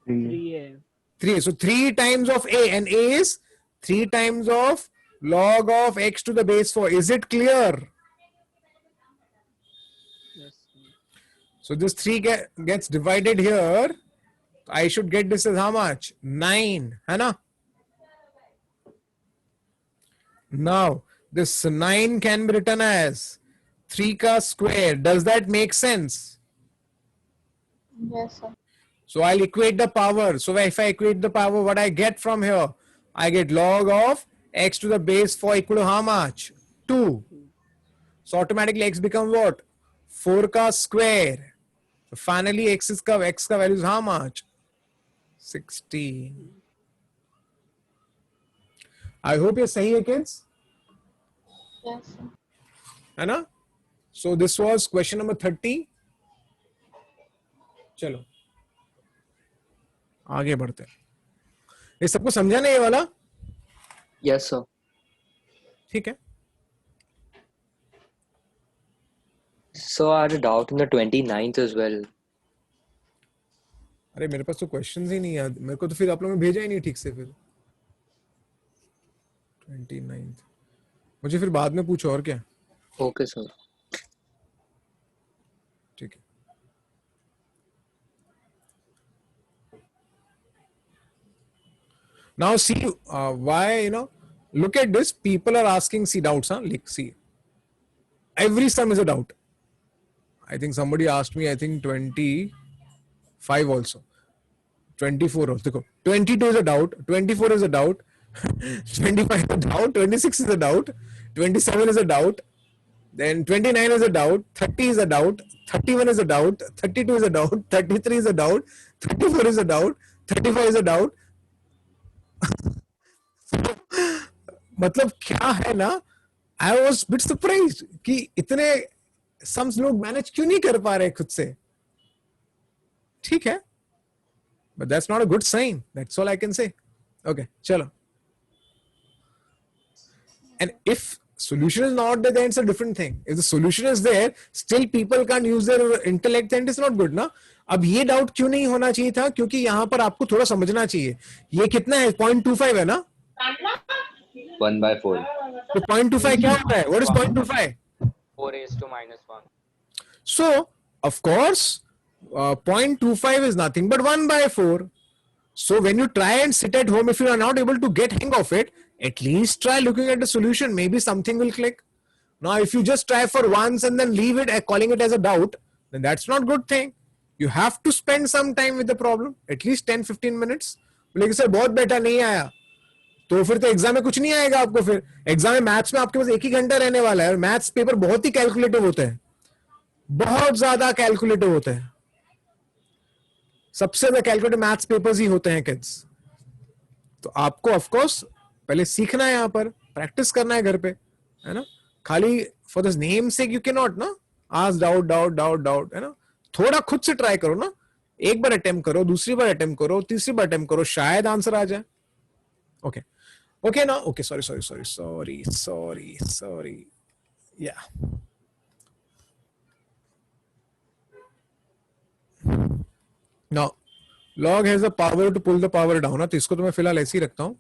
3a. 3. So 3 times of a, and a is 3 times of log of x to the base 4. Is it clear? Yes. So this 3 gets divided here. I should get this as how much? 9. है ना? Now this 9 can be written as 3 ka square. Does that make sense? Yes, sir. So I'll equate the power. So if I equate the power, what I get from here? I get log of x to the base 4 equal to how much? 2. So automatically x becomes what? 4 ka square. So finally x ka value is how much? 16. I hope you're saying it, kids. Yes, sir. है ना? So this was question number 30. चलो आगे बढ़ते हैं. ये सबको समझा नहीं ये वाला? Yes, sir. ठीक है. So I had a doubt in the 29th as well. अरे मेरे पास तो क्वेश्चंस ही नहीं याद. मेरे को तो फिर आप लोगों ने भेजा ही नहीं ठीक से. फिर 29th मुझे फिर बाद में पूछो और क्या. Okay, sir. ठीक है. Now see why, look at this. People are asking, see doubts, see. Every sum is a doubt. I think somebody asked me, I think 25 also. 24 also. 22 is a doubt. 24 is a doubt. 25 is a doubt. 26 is a doubt. 27 is a doubt. Then 29 is a doubt. 30 is a doubt. 31 is a doubt. 32 is a doubt. 33 is a doubt. 34 is a doubt. 35 is a doubt. मतलब क्या है ना, I was bit surprise कि इतने sums लोग manage क्यों नहीं कर पा रहे खुद से. ठीक है, but that's not a good sign. That's all I can say. Okay चलो. And if solution is not there, then it's a different thing. If the solution is there, still people can't use their intellect, and it's not good ना. अब ये doubt क्यों नहीं होना चाहिए था? क्योंकि यहाँ पर आपको थोड़ा समझना चाहिए. ये कितना है? 0.25 है ना? 1/4. तो 0.25 क्या होता है? What is 0.25? 4 raised to -1. So of course 0.25 is nothing but 1/4. So when you try and sit at home, if you are not able to get hang of it, at least try looking at the solution. Maybe something will click. Now if you just try for once and then leave it calling it as a doubt, then that's not good thing. You have to spend some time with the problem, at least 10-15 minutes. लेकिन sir बहुत बेटा नहीं आया, तो फिर तो exam में कुछ नहीं आएगा आपको। फिर एग्जाम में मैथ्स में आपके पास 1 ही घंटा रहने वाला है। मैथ्स पेपर बहुत ही कैलकुलेटिव होते हैं, बहुत ज्यादा कैलकुलेटिव होते हैं। सबसे ज्यादा कैलकुलेटिव मैथ्स पेपर्स ही होते हैं किड्स। तो आपको ऑफ कोर्स पहले सीखना है, यहाँ पर प्रैक्टिस करना है घर पे, है ना। खाली फॉर दिस नेम से यू कैन नॉट ना ask doubt doubt doubt doubt, है ना। थोड़ा खुद से ट्राई करो ना, एक बार अटेम्प्ट करो, दूसरी बार अटेम्प्ट करो, तीसरी बार अटेम्प्ट करो, शायद आंसर आ जाए। ओके ओके ना, okay sorry sorry sorry sorry sorry sorry, या now log has the power to pull the power down ना, तो इसको तो मैं फिलहाल ऐसे ही रखता हूं,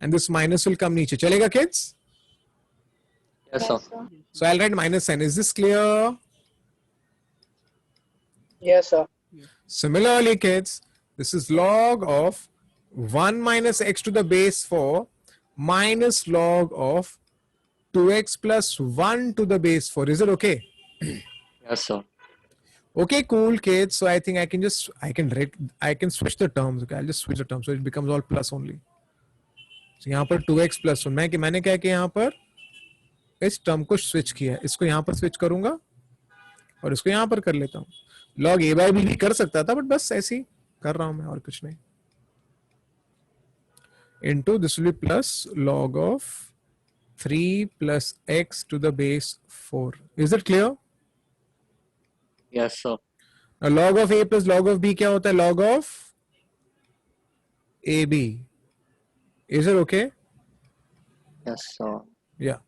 and this minus will come नीचे। चलेगा kids? Yes, sir. So I'll write minus sign. Is this clear? Yes, sir. Similarly, kids, this is log of 1 minus x to the base 4 minus log of 2x plus 1 to the base 4. Is it okay? Yes, sir. Okay, cool, kids. So I think I can switch the terms. Okay, I'll just switch the terms so it becomes all plus only. So यहाँ पर 2x plus 1, मैंने क्या किया यहाँ पर इस term को switch किया, इसको यहाँ पर स्विच करूंगा और इसको यहाँ पर कर लेता हूँ। log a by b भी कर सकता था, बट बस ऐसे ही कर रहा हूं मैं, और कुछ नहीं। Into this will be plus log of 3 plus x to the base 4. Is it clear? Yes, sir. Now log of a plus log of b क्या होता है? Log of ab. Is it okay? Yes, sir. Yeah.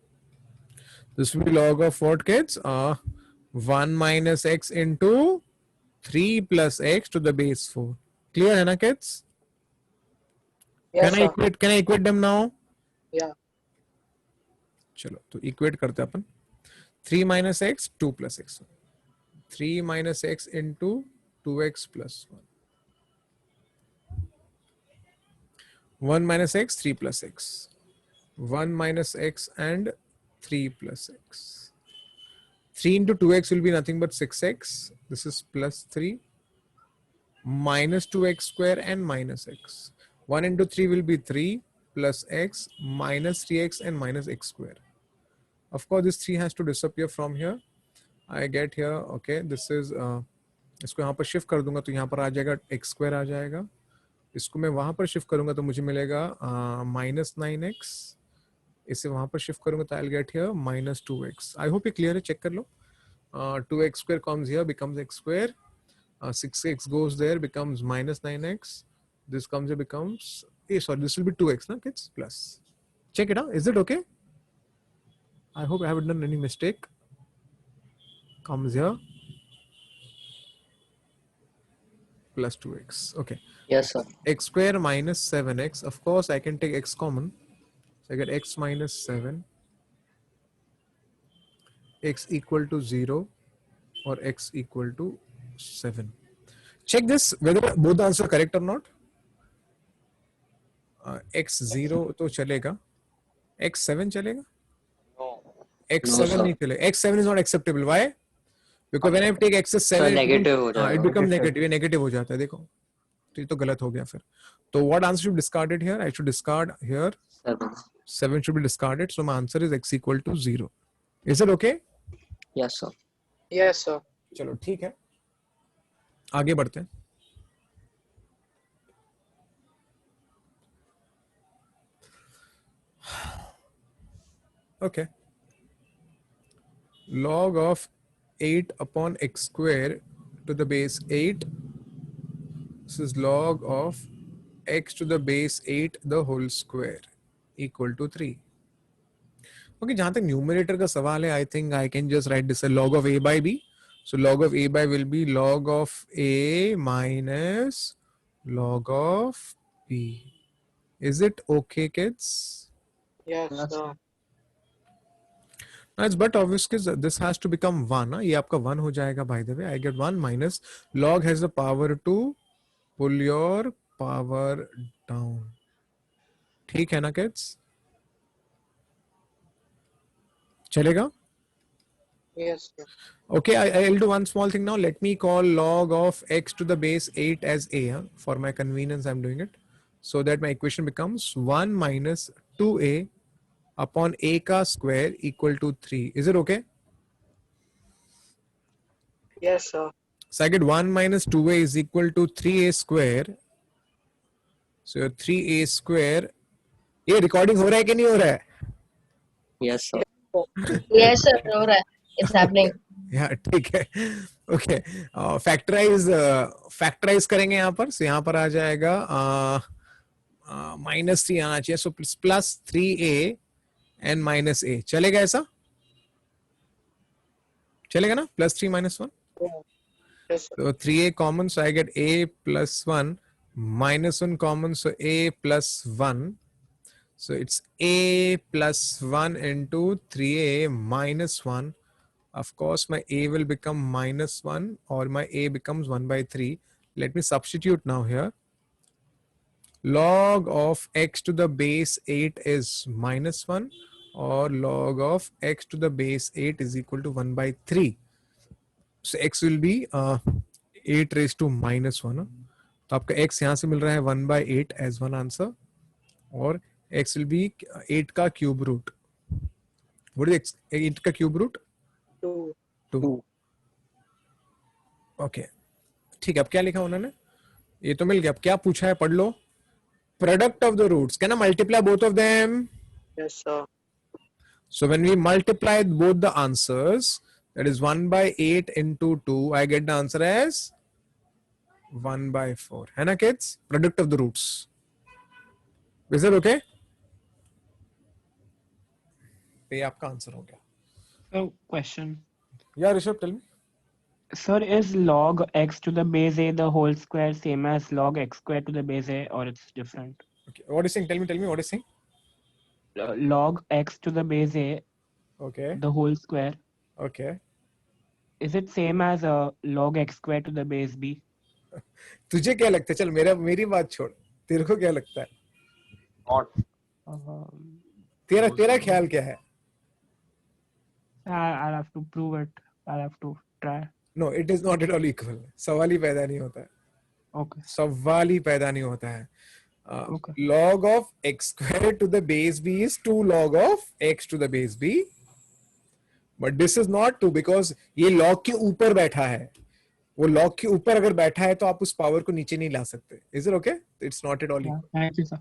This will be log of what, kids? 1 minus x into 3 plus x to the base 4. Clear है ना, kids? Yes, sir. Can I equate them now? Yeah. चलो तो equate करते हैं अपन। 3 minus x 2 plus x, 3 minus x into 2x plus 1, 1 minus x 3 plus x, 1 minus x and 3 plus x. 3 into 2x will be nothing but 6x. This is plus 3 minus 2x square and minus x. 1 into 3 will be 3 plus x minus 3x and minus x square. Of course, this 3 has to disappear from here. I get here, okay, this is इसको यहाँ पर shift कर दूंगा तो यहाँ पर आ जाएगा x square आ जाएगा। इसको मैं वहां पर शिफ्ट करूंगा तो मुझे मिलेगा minus 9x। इसे वहां पर शिफ्ट करूंगा तो I'll get here minus 2x. I hope ये clear है, चेक कर लो। 2x square comes here, becomes x square. 6x goes there, becomes minus 9x. This comes here, becomes, sorry, this will be 2x, na kids, plus. Check it out. Is it okay? I hope I haven't done any mistake. Comes here, plus 2x. Okay. Yes, sir. X square minus 7x. Of course, I can take x common. So I get x minus 7. X equal to 0 or x equal to 7. Check this whether both the answers are correct or not. x0 तो चलेगा, x7 चलेगा? No. x7 No, नहीं चलेगा. x7 is not acceptable. Why? Because when I take x as 7, negative हो जाएगा. it becomes negative. ये negative हो जाता है, देखो. तो ये तो गलत हो गया फिर. तो what answer should be discarded here? I should discard here. 7. 7 should be discarded. So my answer is x equal to 0. Is it okay? Yes, sir. Yes, sir. चलो ठीक है, आगे बढ़ते हैं। Okay. Log of 8 upon x square to the base 8. This is log of x to the base 8 the whole square equal to 3. Okay, जहां तक numerator का सवाल है, I think I can just write this as log of a by b. So log of a by will be log of a minus log of b. Is it okay, kids? Yes, sir. Now it's but obvious because this has to become 1. ये आपका 1 हो जाएगा, by the way. I get 1 minus log has the power to pull your power down. ठीक है ना, kids? चलेगा? Yes, sir. Okay, I'll do one small thing now. Let me call log of x to the base 8 as a. For my convenience, I'm doing it. so that my equation becomes 1 minus 2a upon a ka square equal to 3. Is it okay? Yes, sir. So I get 1 minus 2a is equal to 3a square. So 3a square. ये recording हो रहा है कि नहीं हो रहा है? Yes, sir. Yes, sir. All right. It's happening. Yeah, ठीक है. Okay. Factorize करेंगे यहाँ पर. So यहाँ पर आ जाएगा -3 आना चाहिए. So plus 3a and minus a. चलेगा ऐसा? चलेगा ना? Plus 3 minus 1. Yes, sir. So 3a common, so I get a plus 1, minus 1 common, so a plus 1. So it's a plus 1 into 3a minus 1. Of course, my a will become minus 1 or my a becomes 1 by 3. Let me substitute now here. Log of x to the base 8 is minus 1 or log of x to the base 8 is equal to 1 by 3. So x will be 8 raised to minus 1. तो आपका x यहाँ से मिल रहा है 1 by 8 as one answer और x will be 8 का cube root. What is x? 8 का cube root? 2. Okay. ठीक है, अब क्या लिखा उन्होंने? ये तो मिल गया. अब क्या पूछा है पढ़ लो. Product of the roots. Can I multiply both of them? Yes, sir. So when we multiply both the answers, that is 1 by 8 into 2, I get the answer as 1 by 4. है ना kids? Product of the roots. Is that okay? ये आपका answer हो गया. So question. Yeah, Rishabh, tell me. Sir, is log x to the base a the whole square same as log x square to the base a, or it's different? Okay. What is saying? Tell me what is saying? Log x to the base a, Okay. the whole square. Okay. Is it same as log x square to the base b? तुझे क्या लगता है? चल मेरी बात छोड़. तेरे को क्या लगता है? Not. तेरा ख्याल क्या है? I'll have to prove it. I'll have to try. No, it is not at all equal. सवाल ही पैदा नहीं होता है. Okay. सवाल ही पैदा नहीं होता है. Okay. Log of x square to the base b is 2 log of x to the base b. But this is not 2 because ये log के ऊपर बैठा है. वो log के ऊपर अगर बैठा है तो आप उस power को नीचे नहीं ला सकते. Is it okay? It's not at all equal. Thank you, sir.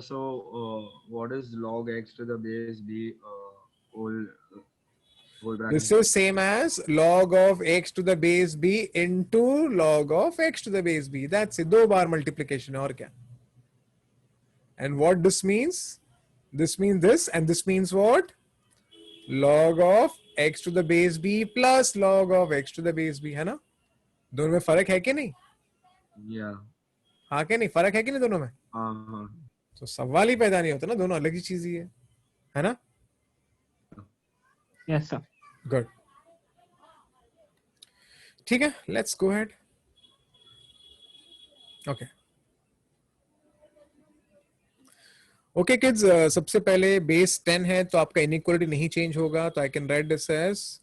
So what is log x to the base b whole bracket? This is same as log of x to the base b into log of x to the base b. That's it. 2 bar multiplication और क्या? And what this means? This means this and this means what? Log of x to the base b plus log of x to the base b, है ना? दोनों में फर्क है कि नहीं? Yeah. हाँ कि नहीं? फर्क है कि नहीं दोनों में? हाँ. तो सवाल ही पैदा नहीं होता ना, दोनों अलग ही चीज ही है ना? Yes, sir. Good. ठीक है, let's go ahead. Okay. Okay kids, सबसे पहले base 10 है तो आपका inequality नहीं change होगा, तो I can write this as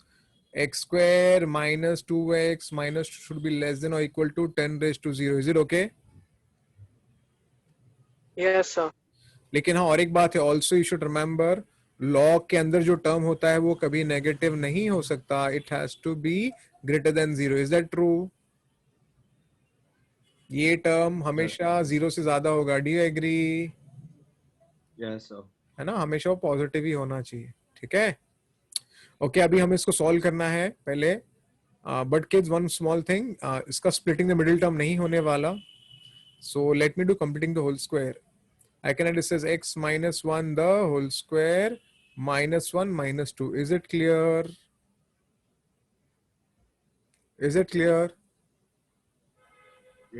x square minus 2x minus should be less than or equal to 10 raised to 0. Is it okay? Yes, sir. लेकिन हाँ और एक बात है, also you should remember log के अंदर जो term होता है वो कभी negative नहीं हो सकता. It has to be greater than 0. Is that true? ये term हमेशा 0 से ज्यादा होगा. Do you agree? Yes, sir. है ना, हमेशा वो पॉजिटिव ही होना चाहिए. ठीक है. ओके, अभी हमें इसको सॉल्व करना है पहले. But kids one small thing, इसका स्प्लिटिंग द मिडिल टर्म नहीं होने वाला. So let me do completing the whole square. I can write this as x minus 1 the whole square minus 1 minus 2. Is it clear? Is it clear?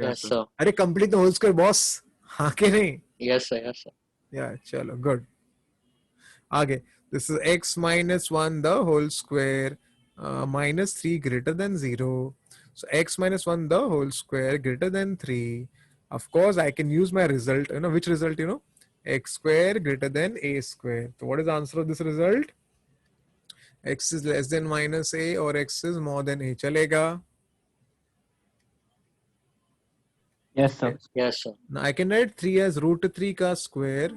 Yes, sir. अरे complete the whole square boss. हाँ कि नहीं? Yes, sir. Yes, sir. Yeah, chalo, good. आगे, this is x minus 1 the whole square minus 3 greater than 0. So x minus 1 the whole square greater than 3. Of course, I can use my result. You know which result? You know, x square greater than a square. So what is the answer of this result? X is less than minus a or x is more than a. Chalega? Yes, sir. Yes, sir. Now I can write 3 as root 3 ka square.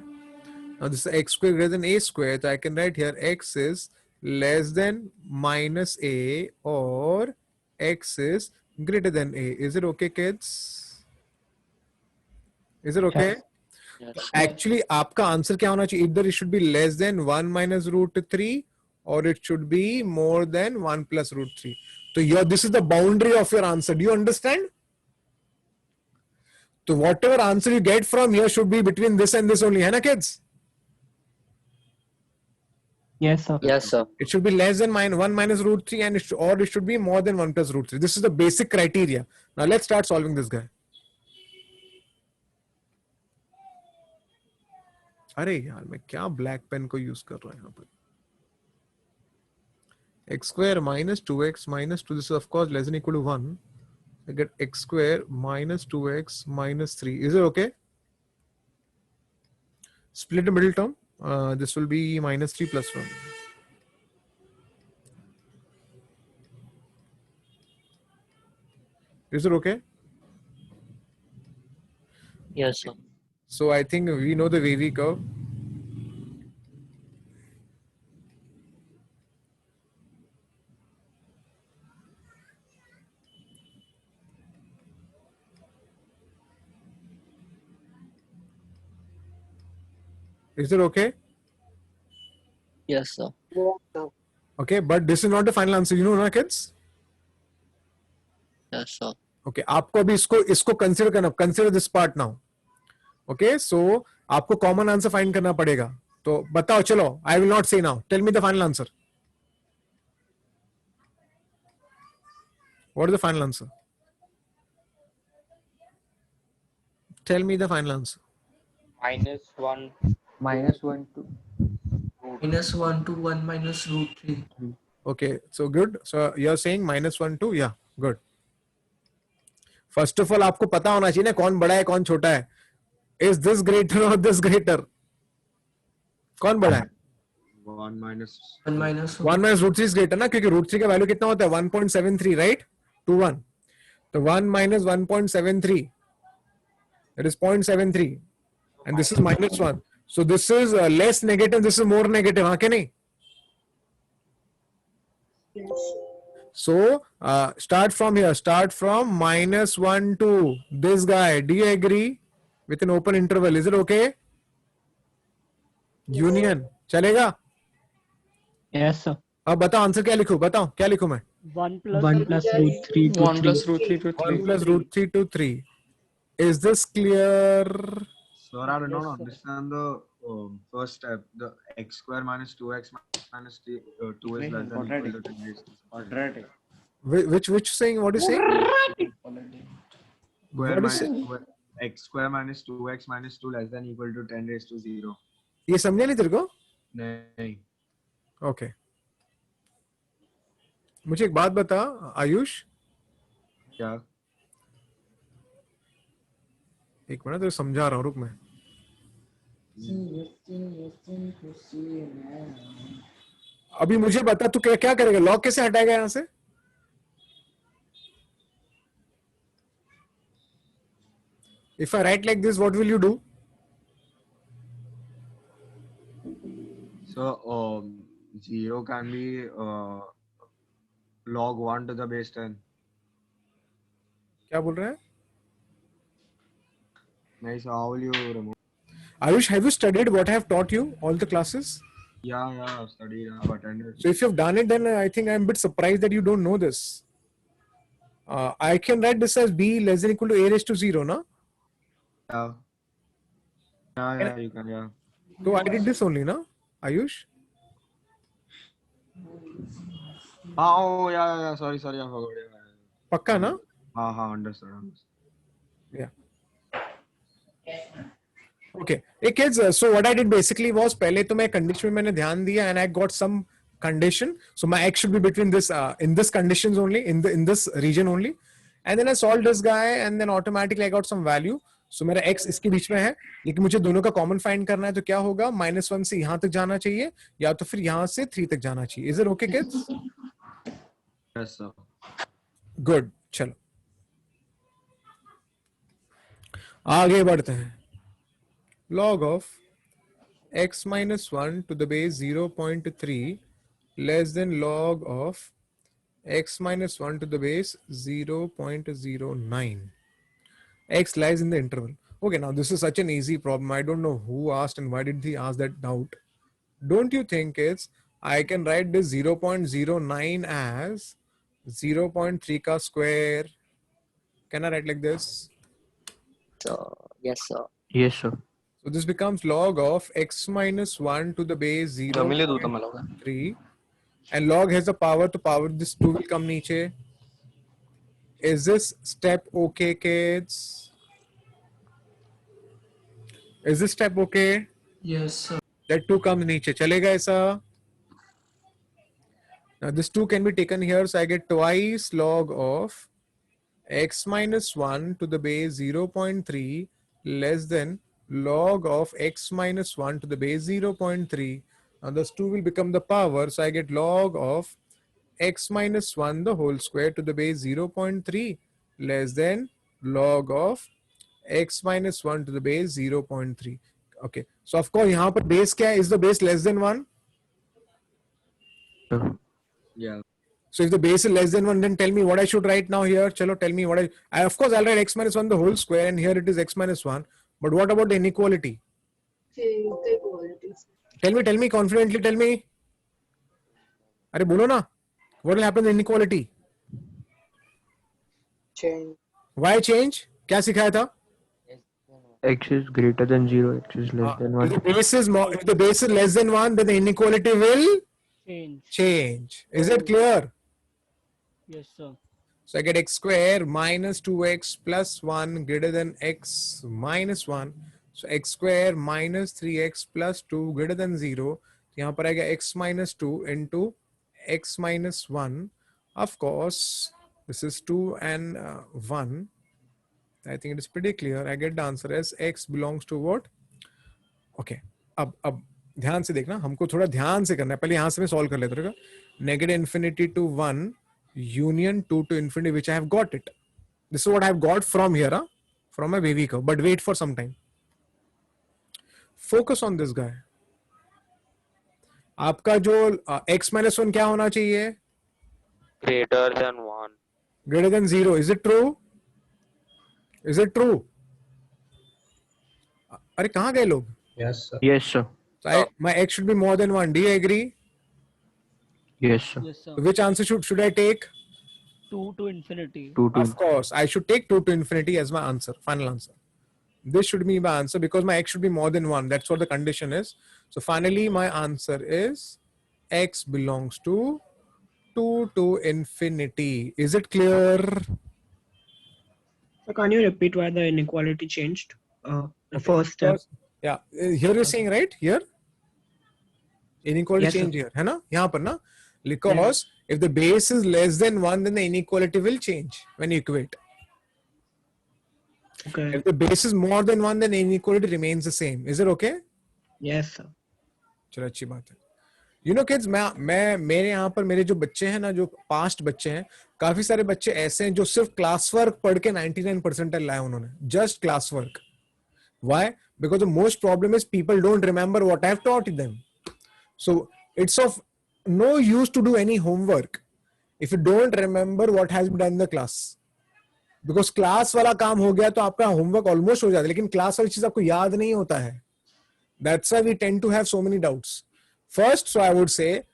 Now this is x square greater than a square. So I can write here x is less than minus a or x is greater than a. Is it okay, kids? Is it okay? Yes. Actually, आपका answer क्या होना चाहिए? Either it should be less than 1 minus root 3 or it should be more than 1 plus root 3. So here, this is the boundary of your answer. Do you understand? So whatever answer you get from here should be between this and this only, है ना kids? Yes, sir. Yes, sir. It should be less than 1 minus root 3 and or it should be more than 1 plus root 3. This is the basic criteria. Now let's start solving this guy. अरे यार मैं क्या black pen को use कर रहा हूं यहाँ पर. X square minus 2x minus 2, this is of course less than or equal to 1. I get x square minus 2x minus 3. Is it okay? Split the middle term. This will be minus 3 plus 1. Is it okay? Yes, sir. So I think we know the wavy curve. Is it okay? Yes, sir. Okay, but this is not the final answer. You know, na kids? Yes, sir. Okay, आपको अभी इसको consider करना. Consider this part now. Okay, so आपको common answer find करना पड़ेगा. तो बताओ चलो. I will not say now. Tell me the final answer. What is the final answer? Tell me the final answer. -1 to -1 to 1 minus root 3. Okay, so good. So you're saying -1 to, yeah, good. First of all, आपको पता होना चाहिए ना कौन बड़ा है कौन छोटा है. Is this greater or this greater? कौन बड़ा है? 1 minus 1 minus 1 minus root 3 is greater ना, क्योंकि root 3 का वैल्यू कितना होता है? 1.73, right? 2 1. तो 1 minus 1.73, that is 0.73, and this is -1. So this is less negative, this is more negative, हाँ के नहीं? So start from here. Start from -1 to this guy. Do you agree? With an open interval. Is it okay? Union. चलेगा? Yes, sir. अब बताओ answer क्या लिखूं? बताओ क्या लिखूं मैं? 1 plus root 3 to 1 plus root 3 to 3. 1 plus root 3 to 3. Is this clear? Sir, I do not understand the first step. The x square minus 2x minus 2 is less than equal to 10 raised to quadratic. Which saying? What is saying? square What is minus saying? x square minus 2x minus 2 less than equal to 10 raised to 0. ये समझा नहीं तेरे को? नहीं. Okay. मुझे एक बात बता आयुष. क्या? एक मिनट तेरे समझा रहा हूँ, रुक मैं. अभी मुझे बता तू क्या क्या करेगा? लॉग कैसे हटाएगा यहाँ से? If I write like this, what will you do? So 0 can be log 1 to the base 10. क्या बोल रहा है? Nice. How will you remove? Ayush, have you studied what I have taught you, all the classes? Yeah, I've studied, I've attended. So if you've done it, then I think I'm a bit surprised that you don't know this. I can write this as b less than equal to a raised to 0, no? Yeah. Yeah, you can, yeah. So I did this only, no? Ayush? Oh, yeah. Sorry, I forgot. Yeah. Pakka, na? Understood. Yeah. Okay. Hey kids, so what I did basically was पहले तो मैं condition में मैंने ध्यान दिया and I got some condition. So my x should be between this in this conditions only, in this region only. And then I solved this guy and then automatically I got some value. So मेरा x इसके बीच में है, लेकिन मुझे दोनों का common find करना है, तो क्या होगा? -1 से यहाँ तक जाना चाहिए या तो फिर यहाँ से 3 तक जाना चाहिए. Is it okay, kids? Yes, sir. Good. चलो. आगे बढ़ते हैं. Log of x minus 1 to the base 0.3 less than log of x minus 1 to the base 0.09. X lies in the interval. Okay, now this is such an easy problem. I don't know who asked and why did he ask that doubt. Don't you think it's, I can write this 0.09 as 0.3 ka square. Can I write like this? Yes, sir. Yes, sir. So this becomes log of x minus 1 to the base 0.3, and log has the power to power, this 2 will come niche. Is this step okay, kids? Is this step okay? Yes, sir. That 2 comes niche. Chalega aisa? Now this 2 can be taken here, so I get twice log of x minus 1 to the base 0.3 less than log of x minus 1 to the base 0.3. Now this 2 will become the power, so I get log of x minus 1 the whole square to the base 0.3 less than log of x minus 1 to the base 0.3. Okay, so of course यहाँ पर base क्या है? Is the base less than 1? Yeah. So if the base is less than 1, then tell me what I should write now here. Chalo, tell me what I of course I'll write x minus 1 the whole square, and here it is x minus 1. But what about the inequality? Change the qualities. Tell me confidently, tell me. Arey bolo na. What will happen to inequality? Change. Why change? क्या सिखाया था? X is greater than 0, X is less than 1. If the base is less than 1, then the inequality will change. Is it clear? Yes, sir. So I get x square minus 2x plus 1 greater than x minus 1. So x square minus 3x plus 2 greater than 0. यहाँ पर आएगा x minus 2 into x minus 1. Of course, this is 2 and 1. I think it is pretty clear. I get the answer as x belongs to what? Okay. अब ध्यान से देखना, हमको थोड़ा ध्यान से करना है. पहले यहाँ से मैं सॉल्व कर लेता हूँ. Negative infinity to 1 union 2 to infinity, which I have got it. This is what I have got from here, from my wavy curve. But wait for some time. Focus on this guy. आपका जो x minus 1 क्या होना चाहिए? Greater than 1. Greater than 0. Is it true? Is it true? अरे कहाँ गए लोग? Yes, sir. Yes, sir. So my x should be more than 1. Do you agree? Yes, sir. Yes, sir. Which answer should I take? 2 to infinity. 2 to Of course, I should take 2 to infinity as my answer, final answer. This should be my answer because my x should be more than 1. That's what the condition is. So finally, my answer is x belongs to 2 to infinity. Is it clear? So can you repeat why the inequality changed? The first step. Yeah, here you're saying right here. Inequality Yes, sir. change here, है ना? यहाँ पर ना? Because if the base is less than 1, then the inequality will change when you equate. Okay. If the base is more than 1, then inequality remains the same. Is it okay? Yes, sir. चलो अच्छी बात है. You know kids, मैं मेरे यहाँ पर मेरे जो बच्चे हैं ना, जो पास्ट बच्चे हैं, काफी सारे बच्चे ऐसे हैं जो सिर्फ क्लास वर्क पढ़ के 99 परसेंटाइल लाए उन्होंने. Just class work. Why? Because the most problem is people don't remember what I have taught them. So it's of no use to do any homework if you don't remember what has been done in the class. Because class वाला काम हो गया तो आपका homework almost हो जाता है, लेकिन class वाली चीज आपको याद नहीं होता है. That's why we tend to have so many doubts. First, so I would say,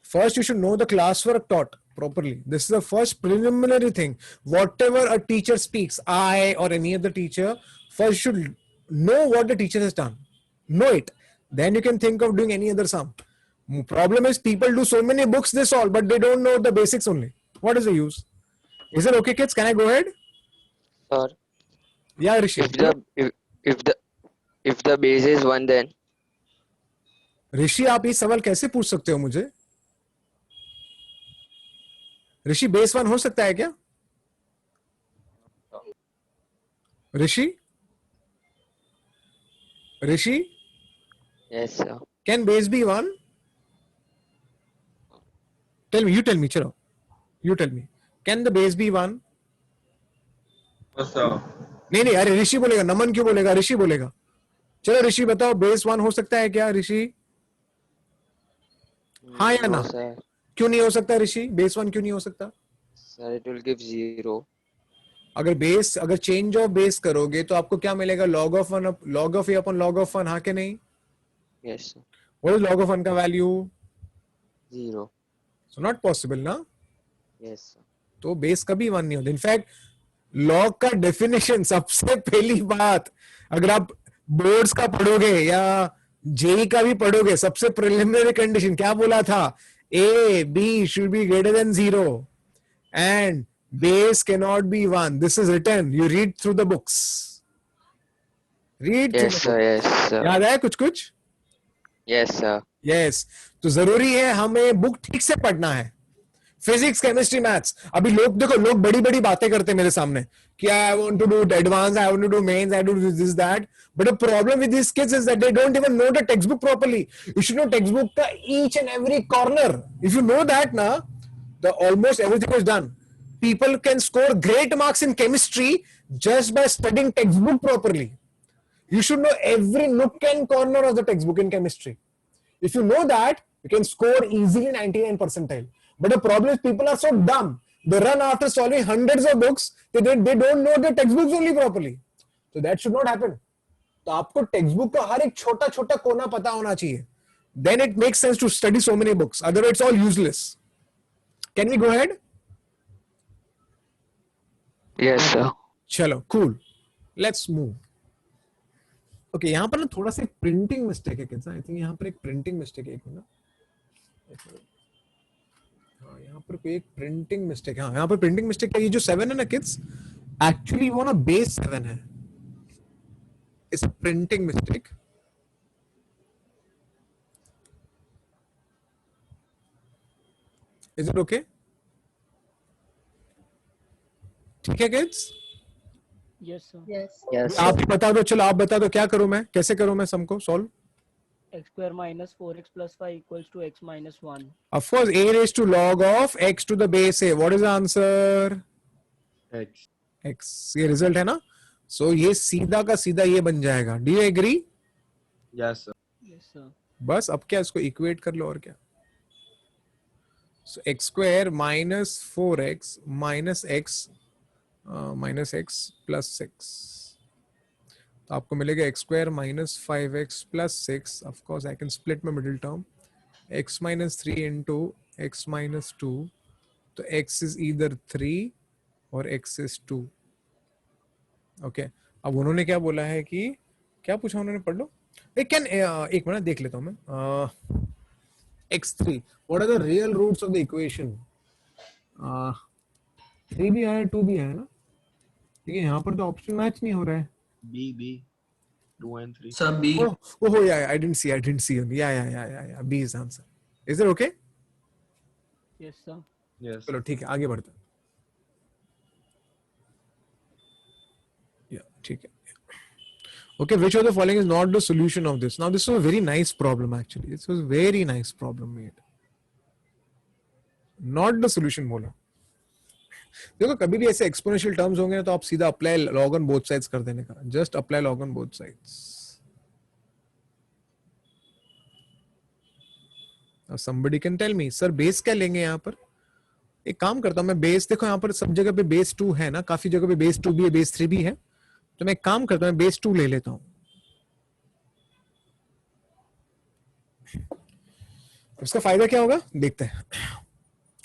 first you should know the classwork taught properly. This is the first preliminary thing. Whatever a teacher speaks, I or any other teacher, first should know what the teacher has done. Know it. Then you can think of doing any other sum. Problem is people do so many books they solve, but they don't know the basics only. What is the use? Is it okay, kids? Can I go ahead? Sir, Yeah, Rishi. if the base is 1, then ऋषि आप ये सवाल कैसे पूछ सकते हो मुझे? ऋषि base 1 हो सकता है क्या? ऋषि? yes, sir. Can base be 1? Tell me, you tell me, chalo. You tell me. Can the base be 1? Yes, sir. नहीं नहीं, अरे ऋषि बोलेगा, नमन क्यों बोलेगा, ऋषि बोलेगा। चलो ऋषि बताओ, बेस 1 हो सकता है क्या ऋषि? हाँ या ना? No, sir. क्यों नहीं हो सकता ऋषि? बेस 1 क्यों नहीं हो सकता? Sir, it will give 0. अगर चेंज ऑफ बेस करोगे तो आपको क्या मिलेगा? log of 1 log of a upon log of 1, हाँ के नहीं? Yes, sir. What is log of 1 का वैल्यू? 0. So not possible ना? Yes, sir. तो बेस कभी 1 नहीं होता। इनफैक्ट लॉग का डेफिनेशन, सबसे पहली बात, अगर आप बोर्ड्स का पढ़ोगे या जेई का भी पढ़ोगे, सबसे प्रिलिमिनरी कंडीशन क्या बोला था? A B should be greater than 0 and base can not be 1. This is written, you read through the books, read through Yes, the sir. Yes, sir. याद है कुछ कुछ? Yes, sir. यस, तो जरूरी है हमें बुक ठीक से पढ़ना है। Physics, chemistry, maths. अभी लोग देखो, लोग बड़ी बड़ी बातें करते हैं मेरे सामने कि I want to do advance, I want to do mains, I do this that, but the problem with this kids is that they don't even know the text book properly. You should know text book का each and every corner. If you know that ना, the almost everything is done. People can score great marks in chemistry just by studying textbook properly. You should know every nook and corner of the textbook in chemistry. If you know that, you can score easily 99 percentile. But the problem is people are so dumb. They run after solving hundreds of books. They don't know the textbooks only properly. So that should not happen. तो आपको textbook का हर एक छोटा छोटा कोना पता होना चाहिए. Then it makes sense to study so many books. Otherwise, it's all useless. Can we go ahead? Yes, sir. चलो, cool. Let's move. Okay, यहाँ पर ना थोड़ा सा एक प्रिंटिंग मिस्टेक है किड्स। आई थिंक यहाँ पर एक प्रिंटिंग मिस्टेक है, एक मिनट। हाँ, यहाँ पर कोई एक प्रिंटिंग मिस्टेक, हाँ यहाँ पर प्रिंटिंग मिस्टेक है। ये जो 7 है ना किड्स, एक्चुअली वो ना बेस 7 है। It's printing mistake. Is it okay? ठीक है किड्स? Yes, sir. Yes. आप बता दो, चलो आप बता दो, क्या करूं मैं, कैसे करूं मैं सम को solve? X square minus 4x plus 5 equals to x minus 1. Of course, a raised to log of x to the base a. What is the answer? X. X. ये रिजल्ट है ना? So ये सीधा का सीधा ये बन जाएगा। Do you agree? Yes, sir. Yes, sir. बस अब क्या, इसको इक्वेट कर लो और क्या। So x square minus 4x minus x plus 6, तो आपको मिलेगा x square minus 5x plus 6. Of course, I can split my middle term. X minus 3 into x minus 2. तो x is either 3 और x is 2. Okay. अब उन्होंने क्या बोला है कि, क्या पूछा उन्होंने, पढ़ लो। एक मिनट देख लेता हूँ मैं। x3. What are the real roots of the equation? 3 भी है, 2 भी है ना? ठीक है, यहाँ पर तो ऑप्शन मैच नहीं हो रहा है। B, 2 and 3. Sir, B. Oh, yeah, I didn't see. Yeah. B is the answer. Is it okay? Yes, sir. Yes. चलो ठीक है, आगे बढ़ते हैं। Yeah, ठीक है। Okay, which of the following is not the solution of this? Now, this was a very nice problem actually. This was a very nice problem made. Not the solution बोला। देखो, कभी भी ऐसे एक्सपोनेंशियल टर्म्स होंगे तो आप सीधा apply log on both sides कर देने का। Just apply log on both sides. somebody can tell me, sir base क्या लेंगे यहाँ पर? एक काम करता हूँ मैं, बेस देखो यहाँ पर सब जगह पे बेस 2 है ना, काफी जगह पे बेस 2 भी है, बेस 3 भी है, तो मैं एक काम करता हूँ, बेस 2 ले लेता हूँ। इसका फायदा क्या होगा देखते हैं।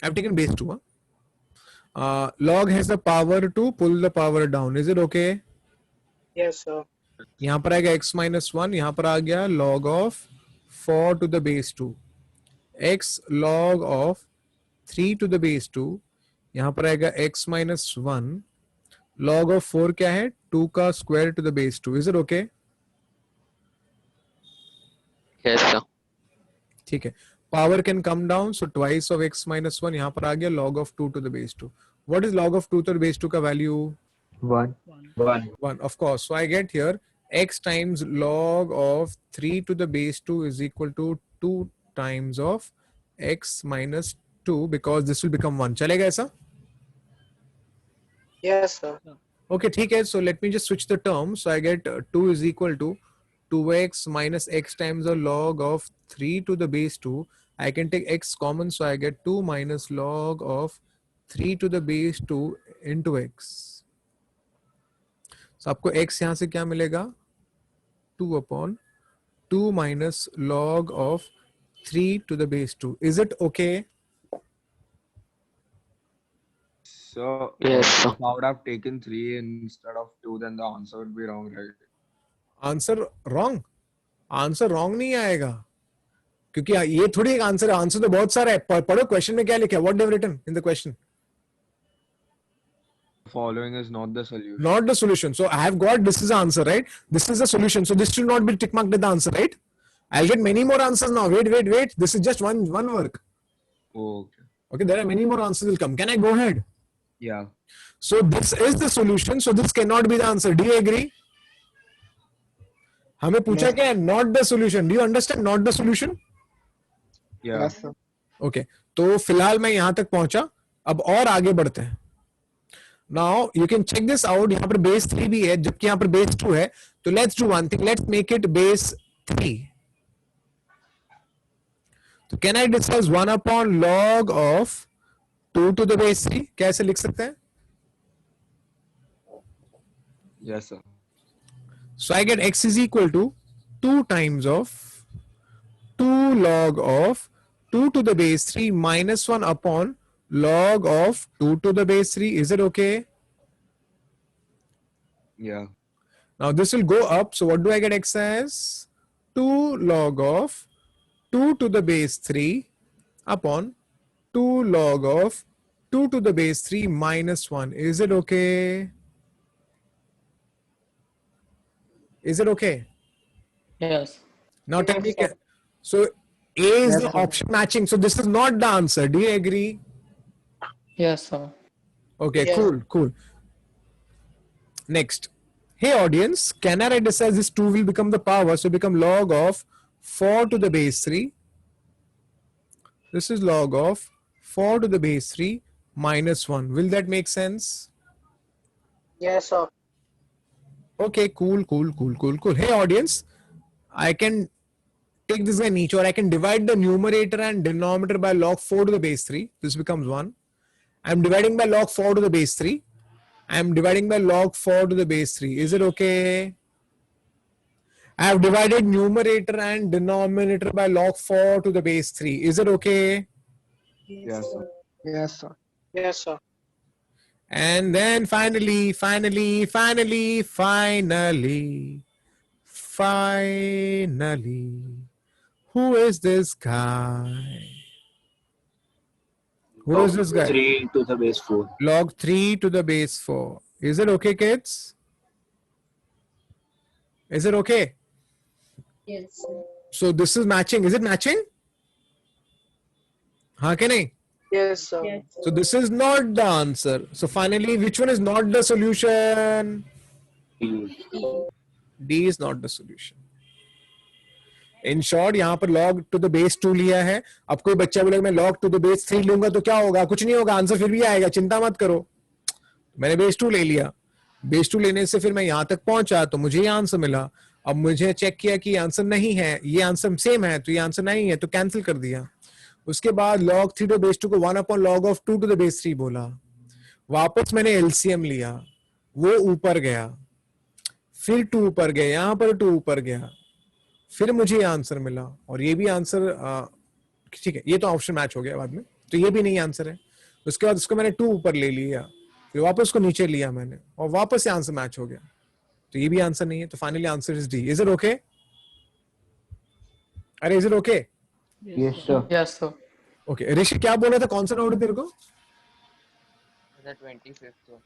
I've taken base 2. Log has the power to pull the power down. Is it okay? Yes, sir. यहाँ पर आएगा x minus 1, यहाँ पर आ गया log of 4 to the base 2. x log of 3 to the base 2. यहाँ पर आएगा x minus 1. Log of 4 क्या है? 2 का square to the base 2. Is it okay? Yes, sir. ठीक है। Power can come down, so twice of x minus 1. यहाँ पर आ गया log of 2 to the base 2. What is log of 2 to the base 2 का value? 1. 1, of course. So I get here x times log of 3 to the base 2 is equal to 2 times of x minus 2, because this will become 1. चलेगा ऐसा? Yes, sir. Okay, ठीक है. So let me just switch the term. So I get 2 is equal to 2x minus x times the log of 3 to the base 2. I can take x common, so I get 2 minus log of 3 to the base 2 into x. So आपको x यहाँ से क्या मिलेगा? 2 upon 2 minus log of 3 to the base 2. Is it okay? So Yes, sir. if I would have taken 3 instead of 2, then the answer would be wrong, right? Answer wrong? Answer wrong नहीं आएगा, क्योंकि ये थोड़ी एक answer है. Answer तो बहुत सारा है. पढ़ो क्वेश्चन में क्या लिखा है. What they have written in the question? Following is not the solution. Not the solution. So I have got, this is the answer, right? This is the solution. So this should not be tick marked as the answer, right? I'll get many more answers now. Wait. This is just one work. Oh, okay. Okay, there are many more answers will come. Can I go ahead? Yeah. So this is the solution. So this cannot be the answer. Do you agree? हमें पूछा क्या है? Not the solution. Do you understand? Not the solution. Yeah. Yes, sir. Okay. तो फिलहाल मैं यहाँ तक पहुंचा. अब और आगे बढ़ते हैं. Now you can check this out. यहाँ पर base 3 भी है, जबकि यहाँ पर base 2 है. तो let's do one thing. Let's make it base 3. तो can I discuss 1 upon log of 2 to the base 3? कैसे लिख सकते हैं? Yes, sir. So I get x is equal to 2 times of 2 log of 2 to the base 3 minus 1 upon log of 2 to the base 3. Is it okay? Yeah. Now this will go up. So what do I get x as? 2 log of 2 to the base 3 upon 2 log of 2 to the base 3 minus 1. Is it okay? Is it okay? Yes. Now tell me. So A is Yes, the sir. option matching. So this is not the answer. Do you agree? Yes, sir. Okay, Yes. cool. Next. Hey audience, can I write this as this 2 will become the power, so become log of 4 to the base 3. This is log of 4 to the base 3 minus 1. Will that make sense? Yes, sir. Okay, cool. Hey audience, I can take this guy niche, or I can divide the numerator and denominator by log 4 to the base 3. This becomes 1. I'm dividing by log 4 to the base 3. I'm dividing by log 4 to the base 3. Is it okay? I have divided numerator and denominator by log 4 to the base 3. Is it okay? Yes, sir. Yes, sir. Yes, sir. And then finally, who is this guy? Who is this guy? 3 to the base 4. Log 3 to the base 4. Is it okay, kids? Is it okay? Yes. So this is matching. Is it matching? हाँ के नहीं? Yes, sir. Yes. So this is not the answer. So finally, which one is not the solution? D is not the solution. In short, यहाँ पर log to the base 2 लिया है. अब कोई बच्चा बोलेगा मैं log to the base 3 लूंगा तो क्या होगा? कुछ नहीं होगा. आंसर फिर भी आएगा. चिंता मत करो. मैंने base 2 ले लिया. base 2 लेने से फिर मैं यहाँ तक पहुंचा तो मुझे ये आंसर मिला. अब मुझे चेक किया कि आंसर नहीं है, ये आंसर सेम है, तो ये आंसर नहीं है, तो कैंसिल कर दिया. उसके बाद log 3 to base 2 को 1 upon log of 2 to the base 3 बोला. वापस मैंने LCM लिया, वो ऊपर गया, फिर 2 ऊपर गया, यहाँ पर 2 ऊपर गया, फिर मुझे ये आंसर मिला. और ये भी आंसर ठीक है, ये तो ऑप्शन मैच हो गया बाद में, तो ये भी नहीं आंसर है. उसके बाद उसको मैंने 2 ऊपर ले लिया, फिर वापस उसको नीचे लिया मैंने, और वापस ये आंसर मैच हो गया, तो ये भी आंसर नहीं है. तो finally answer is D. Is it okay? अरे is it okay? Yes, sir. Yes, sir. Okay. Rishi क्या बोल रहा था? कौन सा डाउट है तेरे को? The 25th one.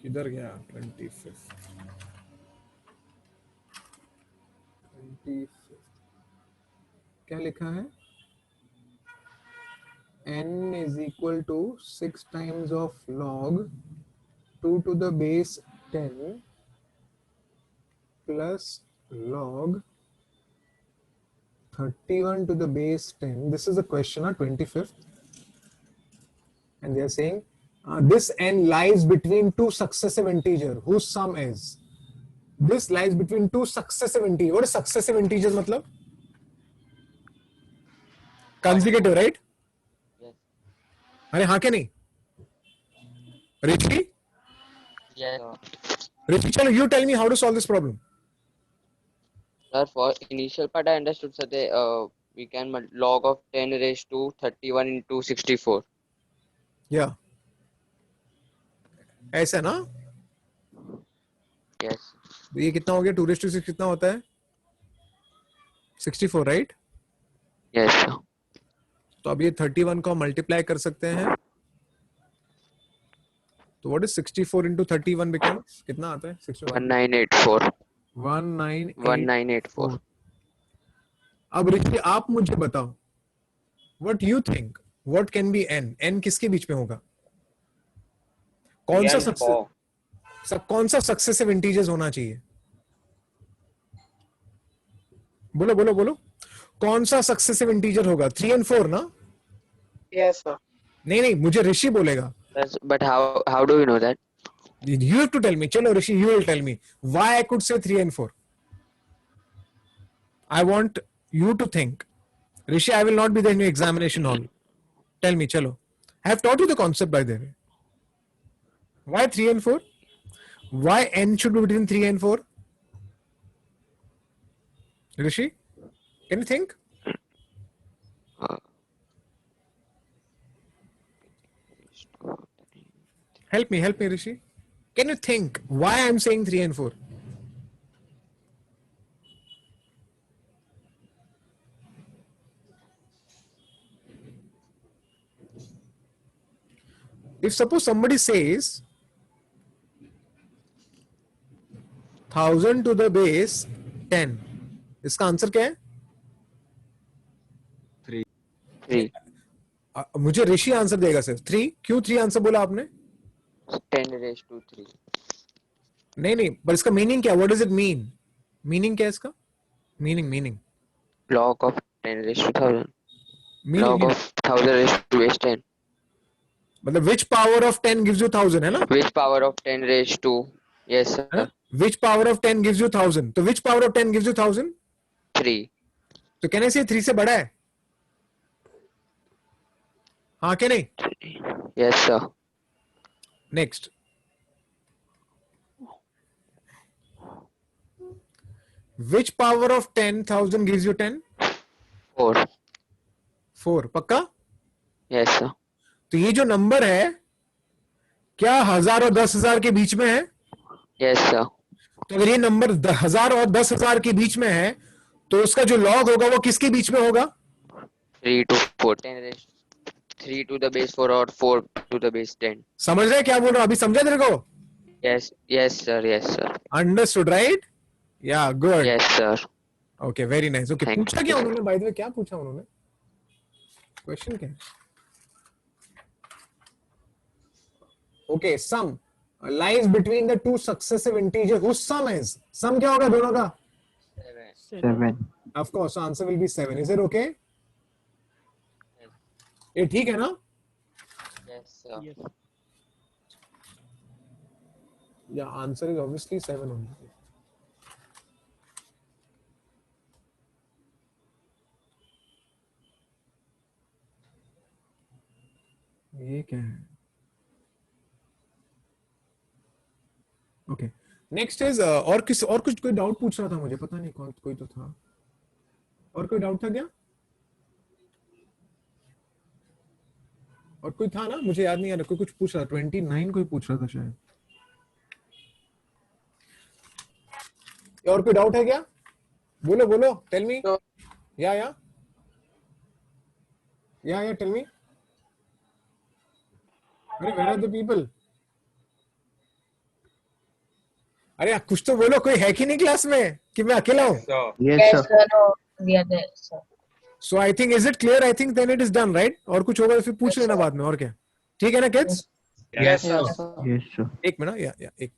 किधर गया? 25th. क्या लिखा है? n is equal to 6 times of log 2 to the base 10 plus log 31 to the base 10. This is the question, 25th. And they are saying This n lies between two successive integer whose sum is. This lies between two successive integers. What is successive integers मतलब? Consecutive, right? Yes. अरे हाँ क्या नहीं? Rishi? Yes. Rishi, chalo, you tell me how to solve this problem. Sir, for initial part I understood, sir, we can log of 10 raised to 31 into 64. Yeah. ऐसा ना? Yes. ये कितना हो गया? 2 raised to 6 कितना होता है? 64, right? Yes, sir. तो अब ये 31 को मल्टीप्लाई कर सकते हैं. तो what is 64 into 31 becomes? कितना आता है? 1984. 1984. अब ऋषि आप मुझे बताओ. What you think? What can be n? n किसके बीच में होगा? कौन सा सक्सेसिव इंटीजर्स होना चाहिए? बोलो बोलो बोलो. कौन सा सक्सेसिव इंटीजर होगा? 3 and 4 ना? Yes, sir. नहीं मुझे ऋषि बोलेगा. But how do you know that? You have to tell me. चलो ऋषि, you will tell me why I could say 3 and 4. I want you to think. Rishi, I will not be there in your examination hall. Tell me, chalo. I have taught you the concept by the way. Why 3 and 4? Why n should be between 3 and 4? Rishi, can you think? Help me, Rishi. Can you think why I am saying 3 and 4? If suppose somebody says 1000 to the base 10, इसका answer क्या है? 3. मुझे ऋषि answer देगा सिर्फ 3. क्यों 3 answer बोला आपने? 10 raised to 3. नहीं पर इसका मीनिंग क्या? What does it mean? Meaning क्या है इसका? Meaning Log of 10 raised to 1000. Log of 1000 raised to base 10. मतलब which power of 10 gives you 1000 है ना? Which power of 10 raised to? Yes, sir. Which power of 10 gives you 1000? तो which power of 10 gives you 1000? 3. तो कहने से 3 से बड़ा है? हाँ क्या नहीं? Yes, sir. Next. Which power of 10,000 gives you 10? 4. 4. पक्का? Yes, sir. तो ये जो नंबर है क्या 1000 और 10,000 के बीच में है? Yes, sir. तो अगर ये नंबर 1000 और 10,000 के बीच में है तो उसका जो लॉग होगा वो किसके बीच में होगा? 3 to 4. 10 raised 3 to the base 4 or 4 to the base 10. समझ रहे क्या बोल रहा हूं? अभी समझा तेरे को? Yes, sir. Yes, sir. Understood, right? Yeah, good. Yes, sir. Okay, very nice. Okay, Thank पूछा you. क्या उन्होंने? By the way, क्या पूछा उन्होंने? Question क्या है? Okay, sum lies between the two successive integers whose sum is. Sum क्या होगा दोनों का? 7. Of course, so answer will be 7. Is it okay? ये ठीक है ना? Yes, sir. Yes. Yeah, answer is obviously 7 only. ये क्या है? Okay. Next is और कुछ कोई डाउट पूछ रहा था मुझे, पता नहीं कौन, कोई तो था. और कोई डाउट था क्या? और कोई था ना? मुझे याद नहीं आ रहा. कोई कुछ पूछ रहा था. 29 कोई पूछ रहा था शायद. और कोई डाउट है क्या? बोलो. Tell me. Yeah. Tell me. अरे where are the people? अरे कुछ तो बोलो. कोई है कि नहीं क्लास में कि मैं अकेला हूँ? Yes, sir. No, we are there, sir. So I think is it clear? I think then it is done, right? और कुछ होगा तो फिर पूछ लेना बाद में. और क्या? ठीक है ना kids? Yes, sir. Yes, sir. एक मिनट. या एक